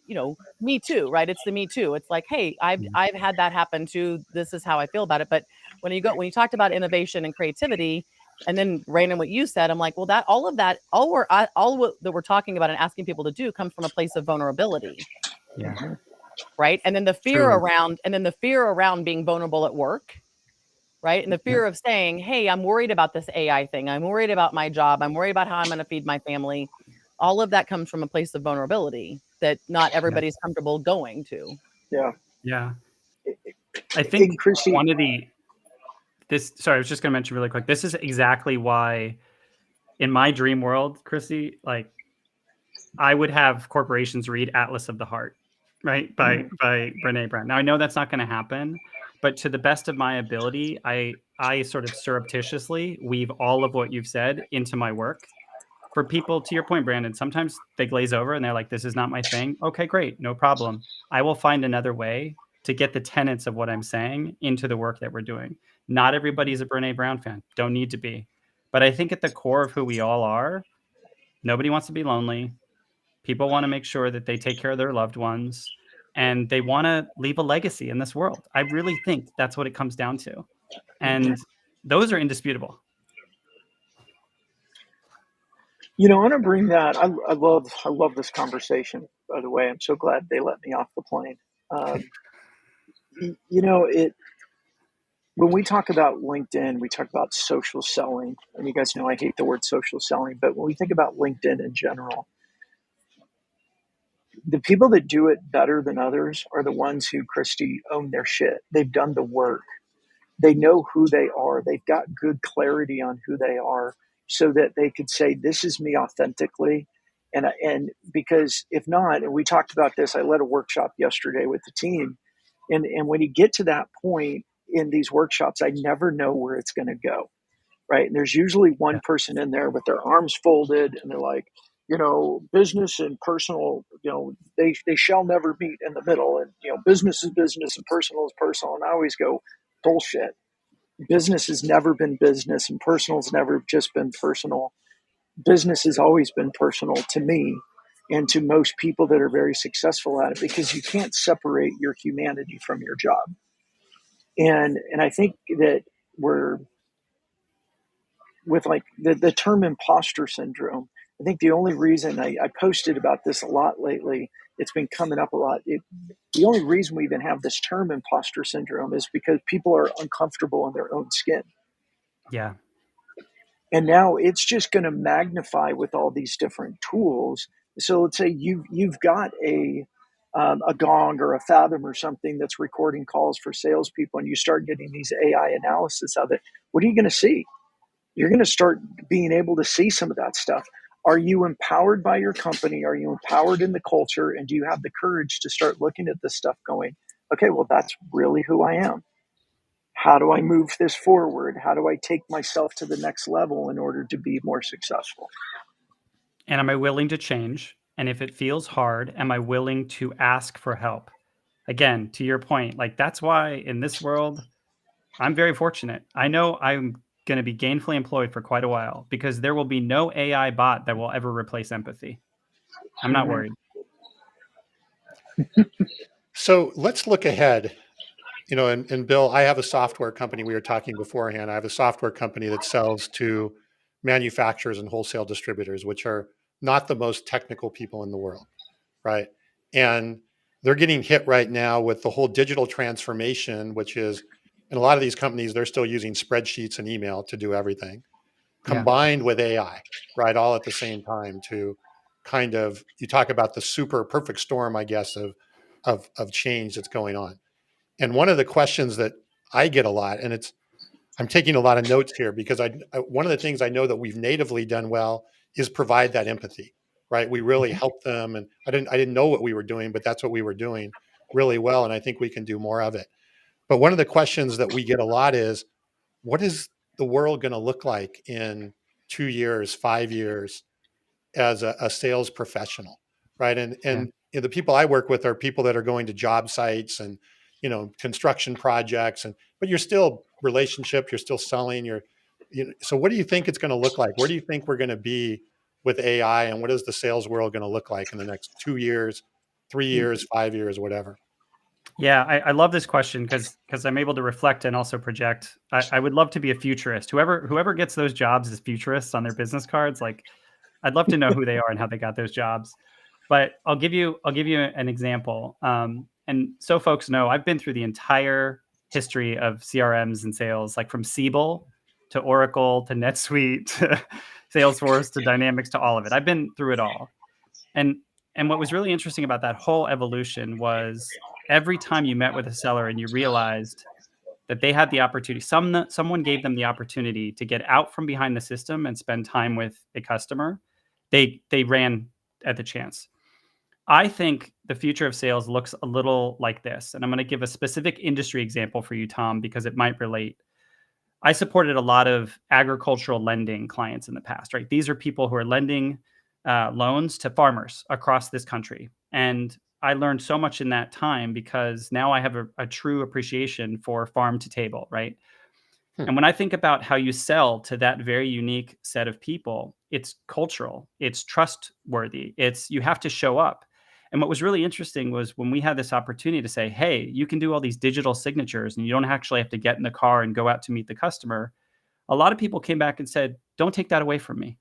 me too, right? It's the me too. It's like, hey, I've had that happen too. This is how I feel about it. But when you talked about innovation and creativity, and then Raymond, what you said, I'm like, well, all that we're talking about and asking people to do comes from a place of vulnerability. Yeah. Right. And then the fear around being vulnerable at work. Right. And the fear of saying, hey, I'm worried about this AI thing. I'm worried about my job. I'm worried about how I'm going to feed my family. All of that comes from a place of vulnerability that not everybody's comfortable going to. Yeah. Yeah. I think Christy, sorry, I was just going to mention really quick. This is exactly why in my dream world, Christy, like I would have corporations read Atlas of the Heart, right? By Brene Brown. Now I know that's not going to happen, but to the best of my ability, I sort of surreptitiously weave all of what you've said into my work. For people, to your point, Brandon, sometimes they glaze over and they're like, this is not my thing. Okay, great. No problem. I will find another way to get the tenets of what I'm saying into the work that we're doing. Not everybody's a Brene Brown fan. Don't need to be. But I think at the core of who we all are, nobody wants to be lonely. People want to make sure that they take care of their loved ones and they want to leave a legacy in this world. I really think that's what it comes down to. And those are indisputable. I want to bring that. I love this conversation. By the way, I'm so glad they let me off the plane. It when we talk about LinkedIn, we talk about social selling, and you guys know I hate the word social selling, but when we think about LinkedIn in general, the people that do it better than others are the ones who, Christy, own their shit. They've done the work. They know who they are. They've got good clarity on who they are so that they could say, this is me authentically. And because if not, and we talked about this, I led a workshop yesterday with the team. And when you get to that point in these workshops, I never know where it's going to go. Right. And there's usually one person in there with their arms folded and they're like, business and personal, they shall never meet in the middle. And, business is business and personal is personal. And I always go, bullshit. Business has never been business and personal has never just been personal. Business has always been personal to me and to most people that are very successful at it, because you can't separate your humanity from your job. And I think that we're with like the term imposter syndrome. I think the only reason I posted about this a lot lately, it's been coming up a lot. The only reason we even have this term imposter syndrome is because people are uncomfortable in their own skin. Yeah. And now it's just going to magnify with all these different tools. So let's say you've got a Gong or a Fathom or something that's recording calls for salespeople, and you start getting these AI analysis of it. What are you going to see? You're going to start being able to see some of that stuff. Are you empowered by your company? Are you empowered in the culture? And do you have the courage to start looking at this stuff going, okay, well, that's really who I am. How do I move this forward? How do I take myself to the next level in order to be more successful? And am I willing to change? And if it feels hard, am I willing to ask for help? Again, to your point, like that's why in this world, I'm very fortunate. I know I'm going to be gainfully employed for quite a while because there will be no AI bot that will ever replace empathy. I'm not Mhm. worried. So let's look ahead. And Bill, I have a software company. We were talking beforehand. I have a software company that sells to manufacturers and wholesale distributors, which are not the most technical people in the world, right? And they're getting hit right now with the whole digital transformation, which is in a lot of these companies, they're still using spreadsheets and email to do everything, Yeah. combined with AI, right? All at the same time to kind of, you talk about the super perfect storm, I guess, of change that's going on. And one of the questions that I get a lot, and I'm taking a lot of notes here because one of the things I know that we've natively done well is provide that empathy, right? We really Mhm. help them, and I didn't know what we were doing, but that's what we were doing really well, and I think we can do more of it. But one of the questions that we get a lot is, what is the world going to look like in 2 years, 5 years? As a sales professional, right? And Yeah. the people I work with are people that are going to job sites and construction projects, but you're still relationship, you're still selling, so what do you think it's going to look like? Where do you think we're going to be with AI, and what is the sales world going to look like in the next 2 years, 3 years, 5 years, whatever? Yeah, I love this question because I'm able to reflect and also project. I would love to be a futurist. Whoever gets those jobs as futurists on their business cards, like I'd love to know who they are and how they got those jobs. But I'll give you an example. And so folks know, I've been through the entire history of CRMs and sales, like from Siebel to Oracle to NetSuite to Salesforce to Dynamics to all of it. I've been through it all. And and what was really interesting about that whole evolution was every time you met with a seller and you realized that they had the opportunity, someone gave them the opportunity to get out from behind the system and spend time with a customer, they ran at the chance. I think the future of sales looks a little like this, and I'm going to give a specific industry example for you, Tom, because it might relate. I supported a lot of agricultural lending clients in the past, right? These are people who are lending loans to farmers across this country. And I learned so much in that time because now I have a true appreciation for farm to table, right? Hmm. And when I think about how you sell to that very unique set of people, it's cultural, it's trustworthy, it's you have to show up. And what was really interesting was when we had this opportunity to say, hey, you can do all these digital signatures and you don't actually have to get in the car and go out to meet the customer. A lot of people came back and said, don't take that away from me.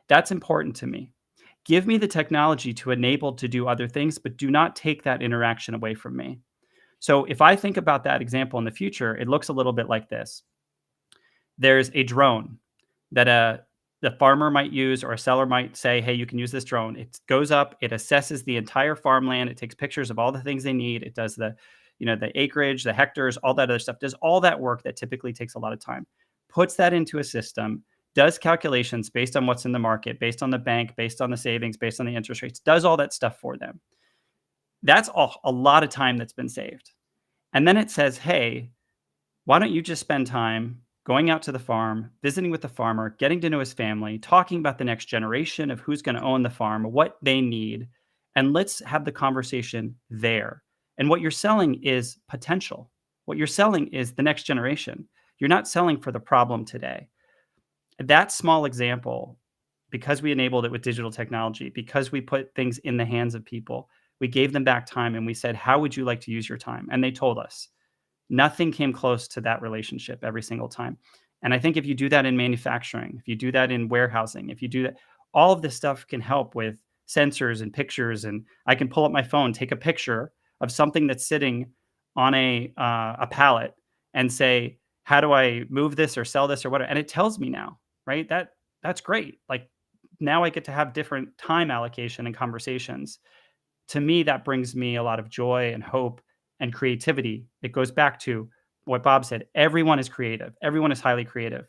That's important to me. Give me the technology to enable to do other things, but do not take that interaction away from me. So if I think about that example in the future, it looks a little bit like this. There's a drone that the farmer might use or a seller might say, hey, you can use this drone. It goes up, it assesses the entire farmland, it takes pictures of all the things they need, it does the acreage, the hectares, all that other stuff, does all that work that typically takes a lot of time, puts that into a system, does calculations based on what's in the market, based on the bank, based on the savings, based on the interest rates, does all that stuff for them. That's a lot of time that's been saved. And then it says, hey, why don't you just spend time going out to the farm, visiting with the farmer, getting to know his family, talking about the next generation of who's going to own the farm, what they need, and let's have the conversation there. And what you're selling is potential. What you're selling is the next generation. You're not selling for the problem today. That small example, because we enabled it with digital technology, because we put things in the hands of people, we gave them back time and we said, how would you like to use your time? And they told us. Nothing came close to that relationship every single time. And I think if you do that in manufacturing, if you do that in warehousing, if you do that, all of this stuff can help with sensors and pictures. And I can pull up my phone, take a picture of something that's sitting on a pallet and say, how do I move this or sell this or whatever? And it tells me now, right? that's great. Like now I get to have different time allocation and conversations. To me, that brings me a lot of joy and hope and creativity. It goes back to what Bob said. Everyone is creative. Everyone is highly creative.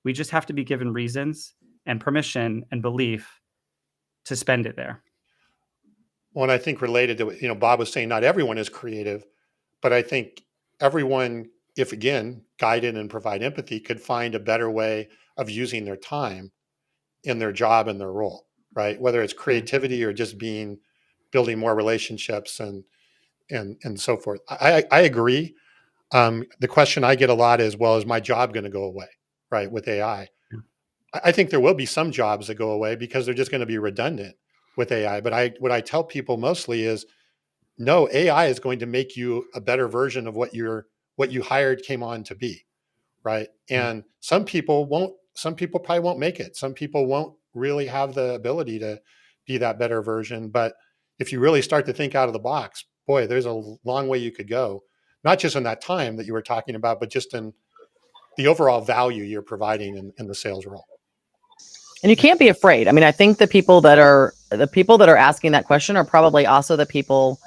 We just have to be given reasons and permission and belief to spend it there. Well, and I think related to what, Bob was saying, not everyone is creative, but I think everyone, if again, guided and provide empathy, could find a better way of using their time in their job and their role, right? Whether it's creativity or just building more relationships and so forth. I agree. The question I get a lot is, well, is my job going to go away, right, with AI? I think there will be some jobs that go away because they're just going to be redundant with AI. But what I tell people mostly is, no, AI is going to make you a better version of what you hired came on to be, right? And some people won't. Some people probably won't make it. Some people won't really have the ability to be that better version. But if you really start to think out of the box, boy, there's a long way you could go. Not just in that time that you were talking about, but just in the overall value you're providing in the sales role. And you can't be afraid. I mean, I think the people that are asking that question are probably also the people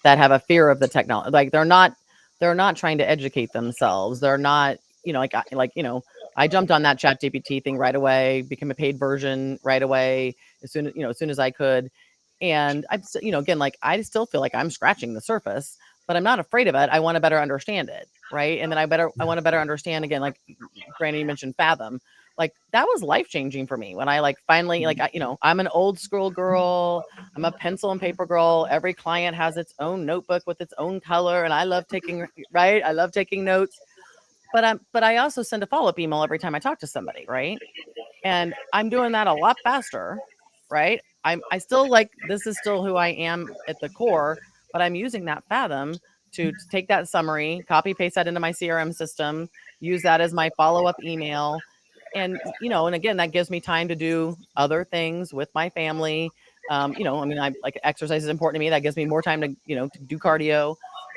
that have a fear of the technology. Like they're not trying to educate themselves. They're not, I jumped on that chat GPT thing right away, became a paid version right away, as soon as I could. And I'm, again, like, I still feel like I'm scratching the surface, but I'm not afraid of it. I want to better understand it. Right. And then I want to better understand, again, like Brandon, you mentioned Fathom. Like that was life-changing for me when I finally, I'm an old school girl. I'm a pencil and paper girl. Every client has its own notebook with its own color. And I love taking notes, but I also send a follow-up email every time I talk to somebody. Right. And I'm doing that a lot faster. Right. I still this is still who I am at the core, but I'm using that Fathom to take that summary, copy paste that into my CRM system, use that as my follow-up email. And, and again, that gives me time to do other things with my family. I mean, I like exercise is important to me. That gives me more time to, to do cardio.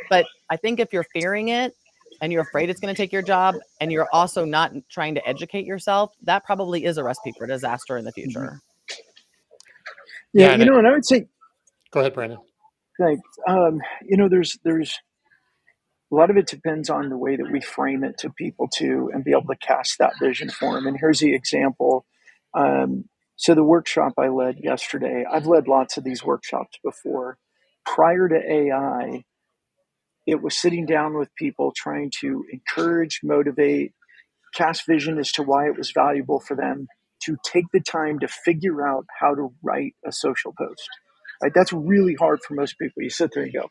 But I think if you're fearing it and you're afraid it's going to take your job and you're also not trying to educate yourself, that probably is a recipe for disaster in the future. Yeah. And I would say, go ahead, Brandon. Thanks. There's a lot of it depends on the way that we frame it to people too, and be able to cast that vision for them. And here's the example. So the workshop I led yesterday, I've led lots of these workshops before. Prior to AI, it was sitting down with people trying to encourage, motivate, cast vision as to why it was valuable for them to take the time to figure out how to write a social post. Right? That's really hard for most people. You sit there and go,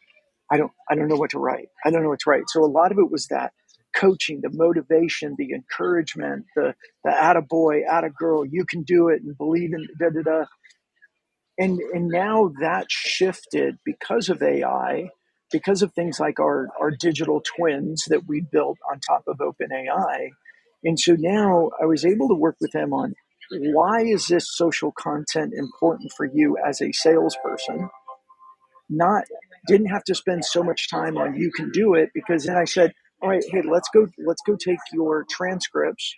I don't know what to write. I don't know what to write. So a lot of it was that coaching, the motivation, the encouragement, the attaboy, attagirl, you can do it and believe in da da da. And now that shifted because of AI, because of things like our digital twins that we built on top of OpenAI. And so now I was able to work with them on, why is this social content important for you as a salesperson? Didn't have to spend so much time on you can do it, because then I said, all right, hey, let's go take your transcripts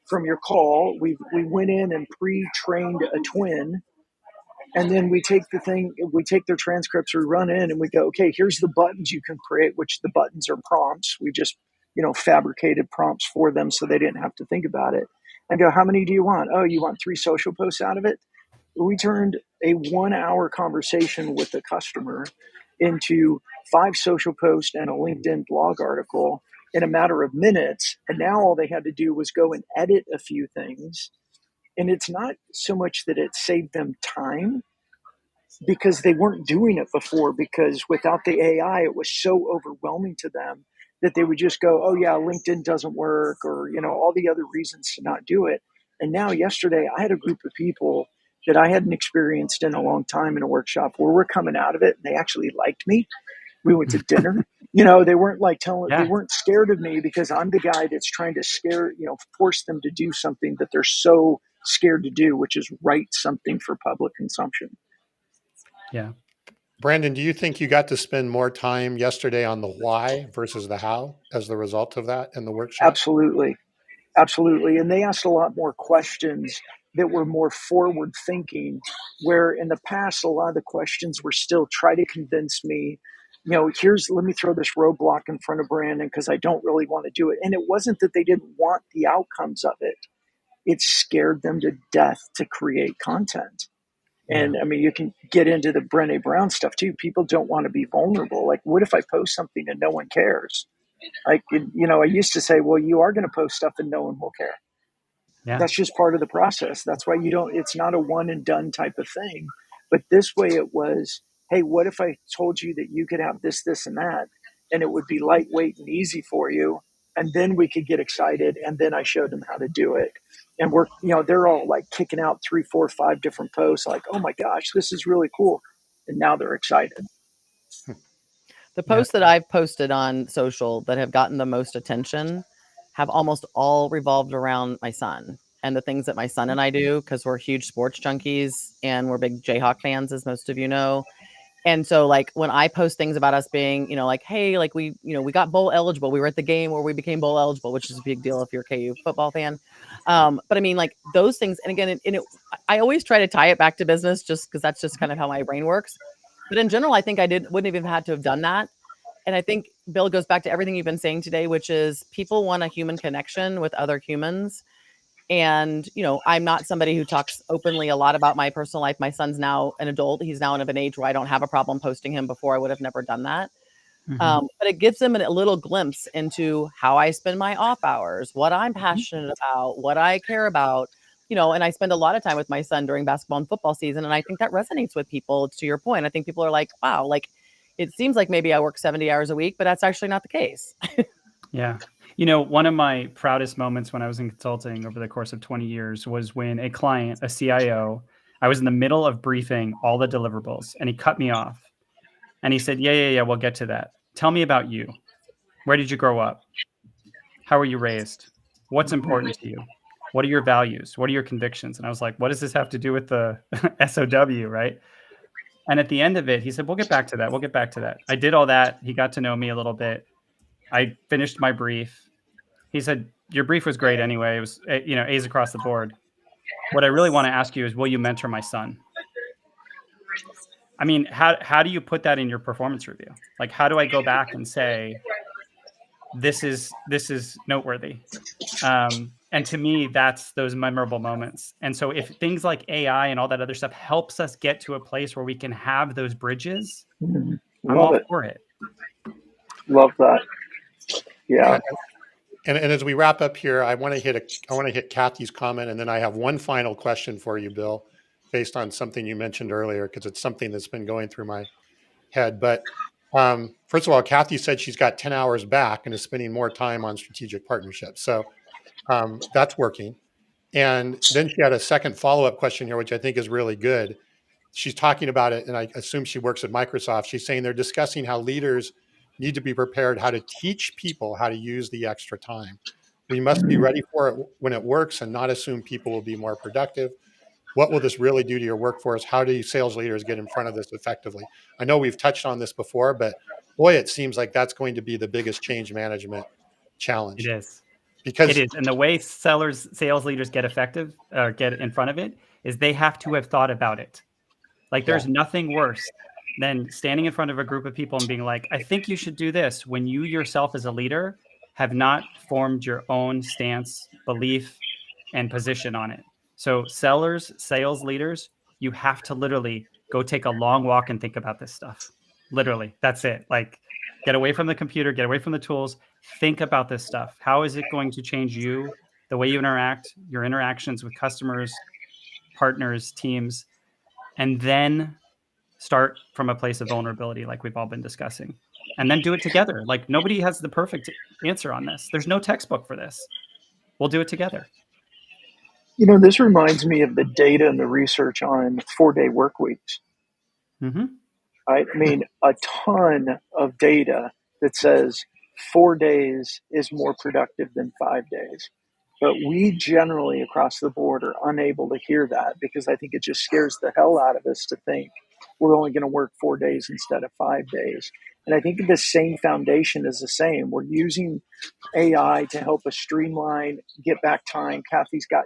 from your call. We went in and pre-trained a twin, and then we take their transcripts, we run in and we go, okay, here's the buttons you can create, which the buttons are prompts. We just, fabricated prompts for them so they didn't have to think about it. And go, how many do you want? Oh, you want 3 social posts out of it? We turned a 1-hour conversation with the customer into 5 social posts and a LinkedIn blog article in a matter of minutes. And now all they had to do was go and edit a few things. And it's not so much that it saved them time, because they weren't doing it before, because without the AI, it was so overwhelming to them that they would just go, oh yeah, LinkedIn doesn't work, or, all the other reasons to not do it. And now yesterday I had a group of people that I hadn't experienced in a long time in a workshop, where we're coming out of it and they actually liked me. We went to dinner. They weren't they weren't scared of me, because I'm the guy that's trying to force them to do something that they're so scared to do, which is write something for public consumption. Yeah. Brandon, do you think you got to spend more time yesterday on the why versus the how as the result of that in the workshop? Absolutely. And they asked a lot more questions that were more forward thinking, where in the past, a lot of the questions were still try to convince me, let me throw this roadblock in front of Brandon because I don't really want to do it. And it wasn't that they didn't want the outcomes of it. It scared them to death to create content. And I mean, you can get into the Brené Brown stuff too. People don't want to be vulnerable. Like, what if I post something and no one cares? Like, I used to say, well, you are going to post stuff and no one will care. Yeah. That's just part of the process. That's why it's not a one and done type of thing. But this way it was, hey, what if I told you that you could have this, this, and that, and it would be lightweight and easy for you. And then we could get excited. And then I showed them how to do it. And they're all like kicking out 3, 4, 5 different posts, like, oh my gosh, this is really cool. And now they're excited. The posts that I've posted on social that have gotten the most attention have almost all revolved around my son and the things that my son and I do, because we're huge sports junkies and we're big Jayhawk fans, as most of you know. And so like when I post things about us being, like, hey, like we got bowl eligible. We were at the game where we became bowl eligible, which is a big deal if you're a KU football fan. But I mean, like those things. And again, I always try to tie it back to business just because that's just kind of how my brain works. But in general, I think wouldn't have even had to have done that. And I think, Bill, goes back to everything you've been saying today, which is people want a human connection with other humans. And, I'm not somebody who talks openly a lot about my personal life. My son's now an adult. He's now of an age where I don't have a problem posting him. Before, I would have never done that. But it gives them a little glimpse into how I spend my off hours, what I'm passionate about, what I care about, and I spend a lot of time with my son during basketball and football season. And I think that resonates with people. To your point, I think people are like, wow, like it seems like maybe I work 70 hours a week, but that's actually not the case. Yeah. One of my proudest moments when I was in consulting over the course of 20 years was when a client, a CIO, I was in the middle of briefing all the deliverables and he cut me off and he said, yeah, we'll get to that. Tell me about you. Where did you grow up? How were you raised? What's important to you? What are your values? What are your convictions? And I was like, what does this have to do with the SOW, right? And at the end of it, he said, we'll get back to that. We'll get back to that. I did all that. He got to know me a little bit. I finished my brief. He said, your brief was great anyway. It was, A's across the board. What I really want to ask you is, will you mentor my son? I mean, how do you put that in your performance review? Like, how do I go back and say, this is noteworthy? And to me, that's those memorable moments. And so if things like AI and all that other stuff helps us get to a place where we can have those bridges, I'm all for it. Love that. Yeah. And as we wrap up here, I want to hit Kathy's comment, and then I have one final question for you, Bill, based on something you mentioned earlier, because it's something that's been going through my head. But first of all, Kathy said she's got 10 hours back and is spending more time on strategic partnerships. So that's working. And then she had a second follow-up question here, which I think is really good. She's talking about it, and I assume she works at Microsoft. She's saying they're discussing how leaders need to be prepared how to teach people how to use the extra time. We must be ready for it when it works and not assume people will be more productive. What will this really do to your workforce? How do sales leaders get in front of this effectively? I know we've touched on this before, but boy, it seems like that's going to be the biggest change management challenge. It is. Because it is. And the way sales leaders get effective or get in front of it is they have to have thought about it. Like there's nothing worse than standing in front of a group of people and being like, I think you should do this, when you yourself as a leader have not formed your own stance, belief, and position on it. So sales leaders, you have to literally go take a long walk and think about this stuff. Literally, that's it. Like, get away from the computer, get away from the tools, think about this stuff. How is it going to change you, the way you interact, your interactions with customers, partners, teams, and then start from a place of vulnerability like we've all been discussing, and then do it together. Like, nobody has the perfect answer on this. There's no textbook for this. We'll do it together. This reminds me of the data and the research on 4-day work weeks. Mm-hmm. I mean, a ton of data that says 4 days is more productive than 5 days. But we generally across the board are unable to hear that, because I think it just scares the hell out of us to think we're only going to work 4 days instead of 5 days. And I think the same foundation is the same. We're using AI to help us streamline, get back time. Kathy's got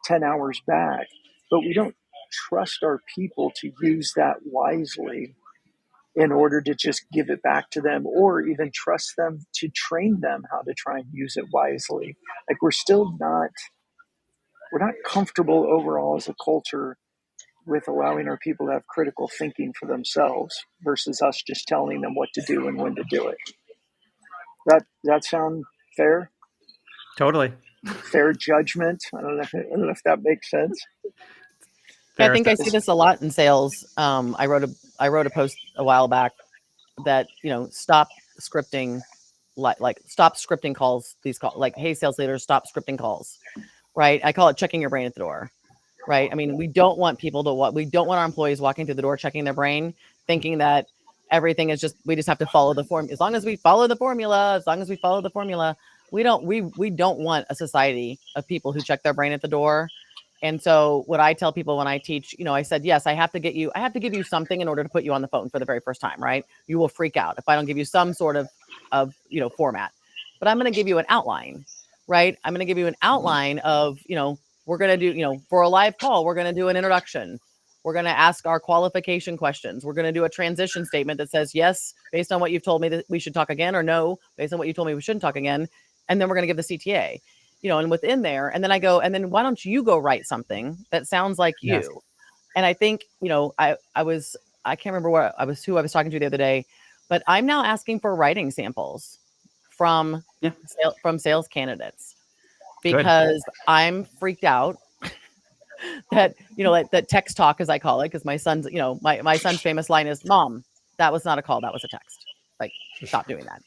10 hours back, but we don't trust our people to use that wisely in order to just give it back to them, or even trust them to train them how to try and use it wisely. Like we're not comfortable overall as a culture with allowing our people to have critical thinking for themselves versus us just telling them what to do and when to do it. That sound fair? Totally. Fair judgment? I don't know if that makes sense. Yeah, I Fair think I see assessment. this a lot in sales. I wrote a post a while back that, stop scripting, like stop scripting calls. These calls, like, hey, sales leaders, stop scripting calls. Right? I call it checking your brain at the door. Right? I mean, we don't want we don't want our employees walking through the door checking their brain, thinking that everything is we just have to follow the form. As long as we follow the formula, we don't want a society of people who check their brain at the door. And so what I tell people when I teach, I said, yes, I have to give you something in order to put you on the phone for the very first time, right? You will freak out if I don't give you some sort of format. But I'm going to give you an outline, right? I'm going to give you an outline of, we're going to do, for a live call, we're going to do an introduction. We're going to ask our qualification questions. We're going to do a transition statement that says, yes, based on what you've told me that we should talk again, or no, based on what you told me we shouldn't talk again. And then we're going to give the CTA, and within there, and then I go, and then why don't you go write something that sounds like you? Yes. And I think, I can't remember who I was talking to the other day, but I'm now asking for writing samples from sales candidates, because I'm freaked out that, that text talk, as I call it, because my son's, my son's famous line is, "Mom, that was not a call, that was a text. Like, stop doing that."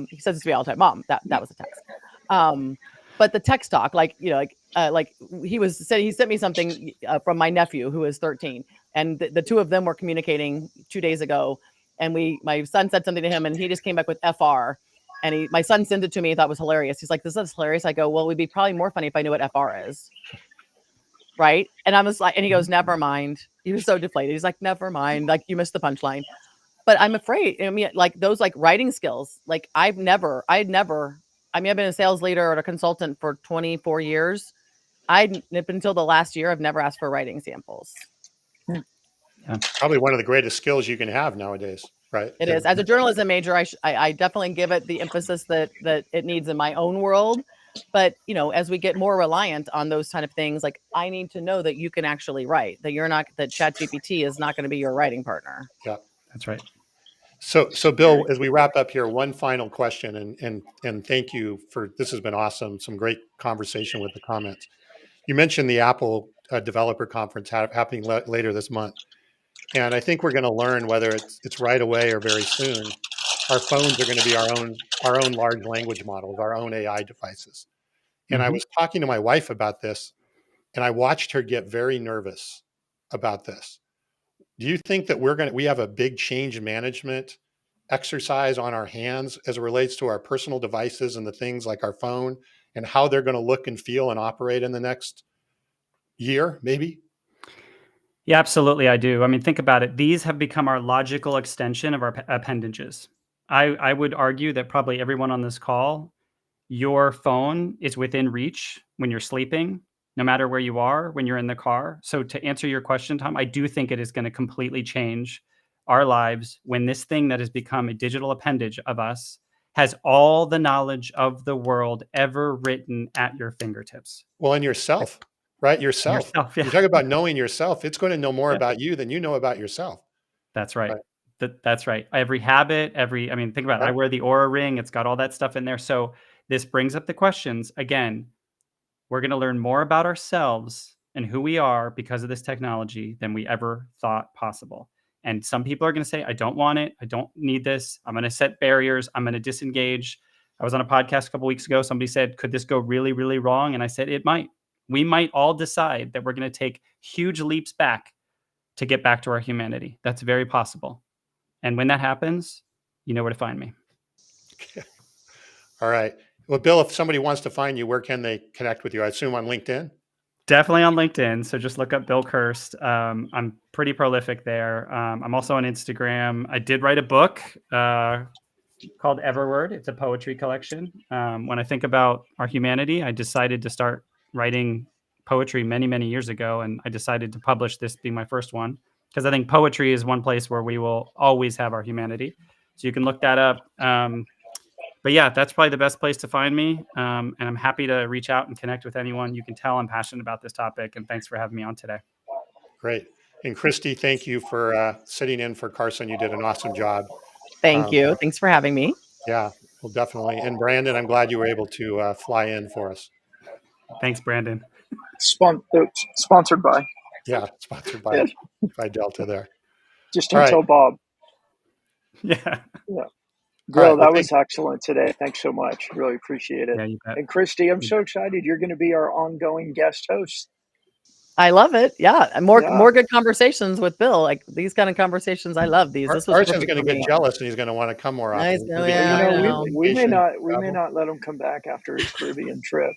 He says this to me all the time, "Mom, that was a text." But the text talk, he sent me something from my nephew who is 13, and the two of them were communicating 2 days ago, and my son said something to him, and he just came back with FR. And my son sent it to me. He thought it was hilarious. He's like, "This is hilarious." I go, "Well, it would be probably more funny if I knew what FR is." Right. And I was like, and he goes, "Never mind." He was so deflated. He's like, "Never mind. Like, you missed the punchline." But I'm afraid. I mean, like those writing skills, like I've never, I mean, I've been a sales leader or a consultant for 24 years. Until the last year, I've never asked for writing samples. Yeah. Probably one of the greatest skills you can have nowadays, right? It is. As a journalism major, I definitely give it the emphasis that it needs in my own world. But, as we get more reliant on those kind of things, like I need to know that you can actually write, that that ChatGPT is not going to be your writing partner. Yeah, that's right. So Bill, as we wrap up here, one final question, and thank you this has been awesome. Some great conversation with the comments. You mentioned the Apple developer conference happening later this month. And I think we're going to learn, whether it's right away or very soon, our phones are going to be our own large language models, our own AI devices. And I was talking to my wife about this, and I watched her get very nervous about this. Do you think that we have a big change management exercise on our hands as it relates to our personal devices and the things like our phone, and how they're going to look and feel and operate in the next year, maybe? Yeah, absolutely. I do. I mean, think about it. These have become our logical extension of our appendages. I would argue that probably everyone on this call, your phone is within reach when you're sleeping, no matter where you are, when you're in the car. So to answer your question, Tom, I do think it is going to completely change our lives when this thing that has become a digital appendage of us has all the knowledge of the world ever written at your fingertips. Well, and yourself. Right? Yourself. Yeah. You talk about knowing yourself. It's going to know more about you than you know about yourself. That's right. That's right. Every habit, think about it. I wear the Aura ring. It's got all that stuff in there. So this brings up the questions. Again, we're going to learn more about ourselves and who we are because of this technology than we ever thought possible. And some people are going to say, "I don't want it. I don't need this. I'm going to set barriers. I'm going to disengage." I was on a podcast a couple weeks ago. Somebody said, "Could this go really, really wrong?" And I said, it might. We might all decide that we're going to take huge leaps back to get back to our humanity. That's very possible. And when that happens, you know where to find me. All right. Well, Bill, if somebody wants to find you, where can they connect with you? I assume on LinkedIn? Definitely on LinkedIn. So just look up Bill Kirst. I'm pretty prolific there. I'm also on Instagram. I did write a book called Everword. It's a poetry collection. When I think about our humanity, I decided to start writing poetry many, many years ago, and I decided to publish this being my first one because I think poetry is one place where we will always have our humanity. So you can look that up. But yeah, that's probably the best place to find me. And I'm happy to reach out and connect with anyone. You can tell I'm passionate about this topic, and thanks for having me on today. Great. And Christy, thank you for sitting in for Carson. You did an awesome job. Thank you. Thanks for having me. Yeah, well, definitely. And Brandon, I'm glad you were able to fly in for us. Thanks, Brandon. Sponsored by. Yeah, sponsored by, Yeah. by Delta there. Just All don't right. tell Bob. Yeah. Yeah. All right, Bill, well, that was excellent today. Thanks so much. Really appreciate it. Yeah, you bet. And Christy, I'm so excited. You're going to be our ongoing guest host. I love it. Yeah. And more Yeah. more good conversations with Bill. Like these kind of conversations. I love these. This was Carson's perfect going for to get me. jealous and he's going to want to come more often. Nice. He'll be Yeah, back I from know. we may vacation, not let him come back after his Caribbean trip.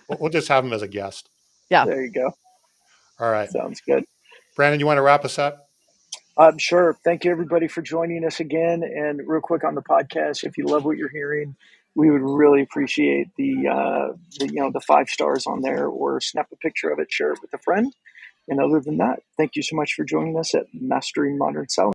We'll just have him as a guest. Yeah. There you go. All right. Sounds good. Brandon, you want to wrap us up? Sure. Thank you, everybody, for joining us again. And real quick on the podcast, if you love what you're hearing, we would really appreciate the 5 stars on there, or snap a picture of it, share it with a friend. And other than that, thank you so much for joining us at Mastering Modern Selling.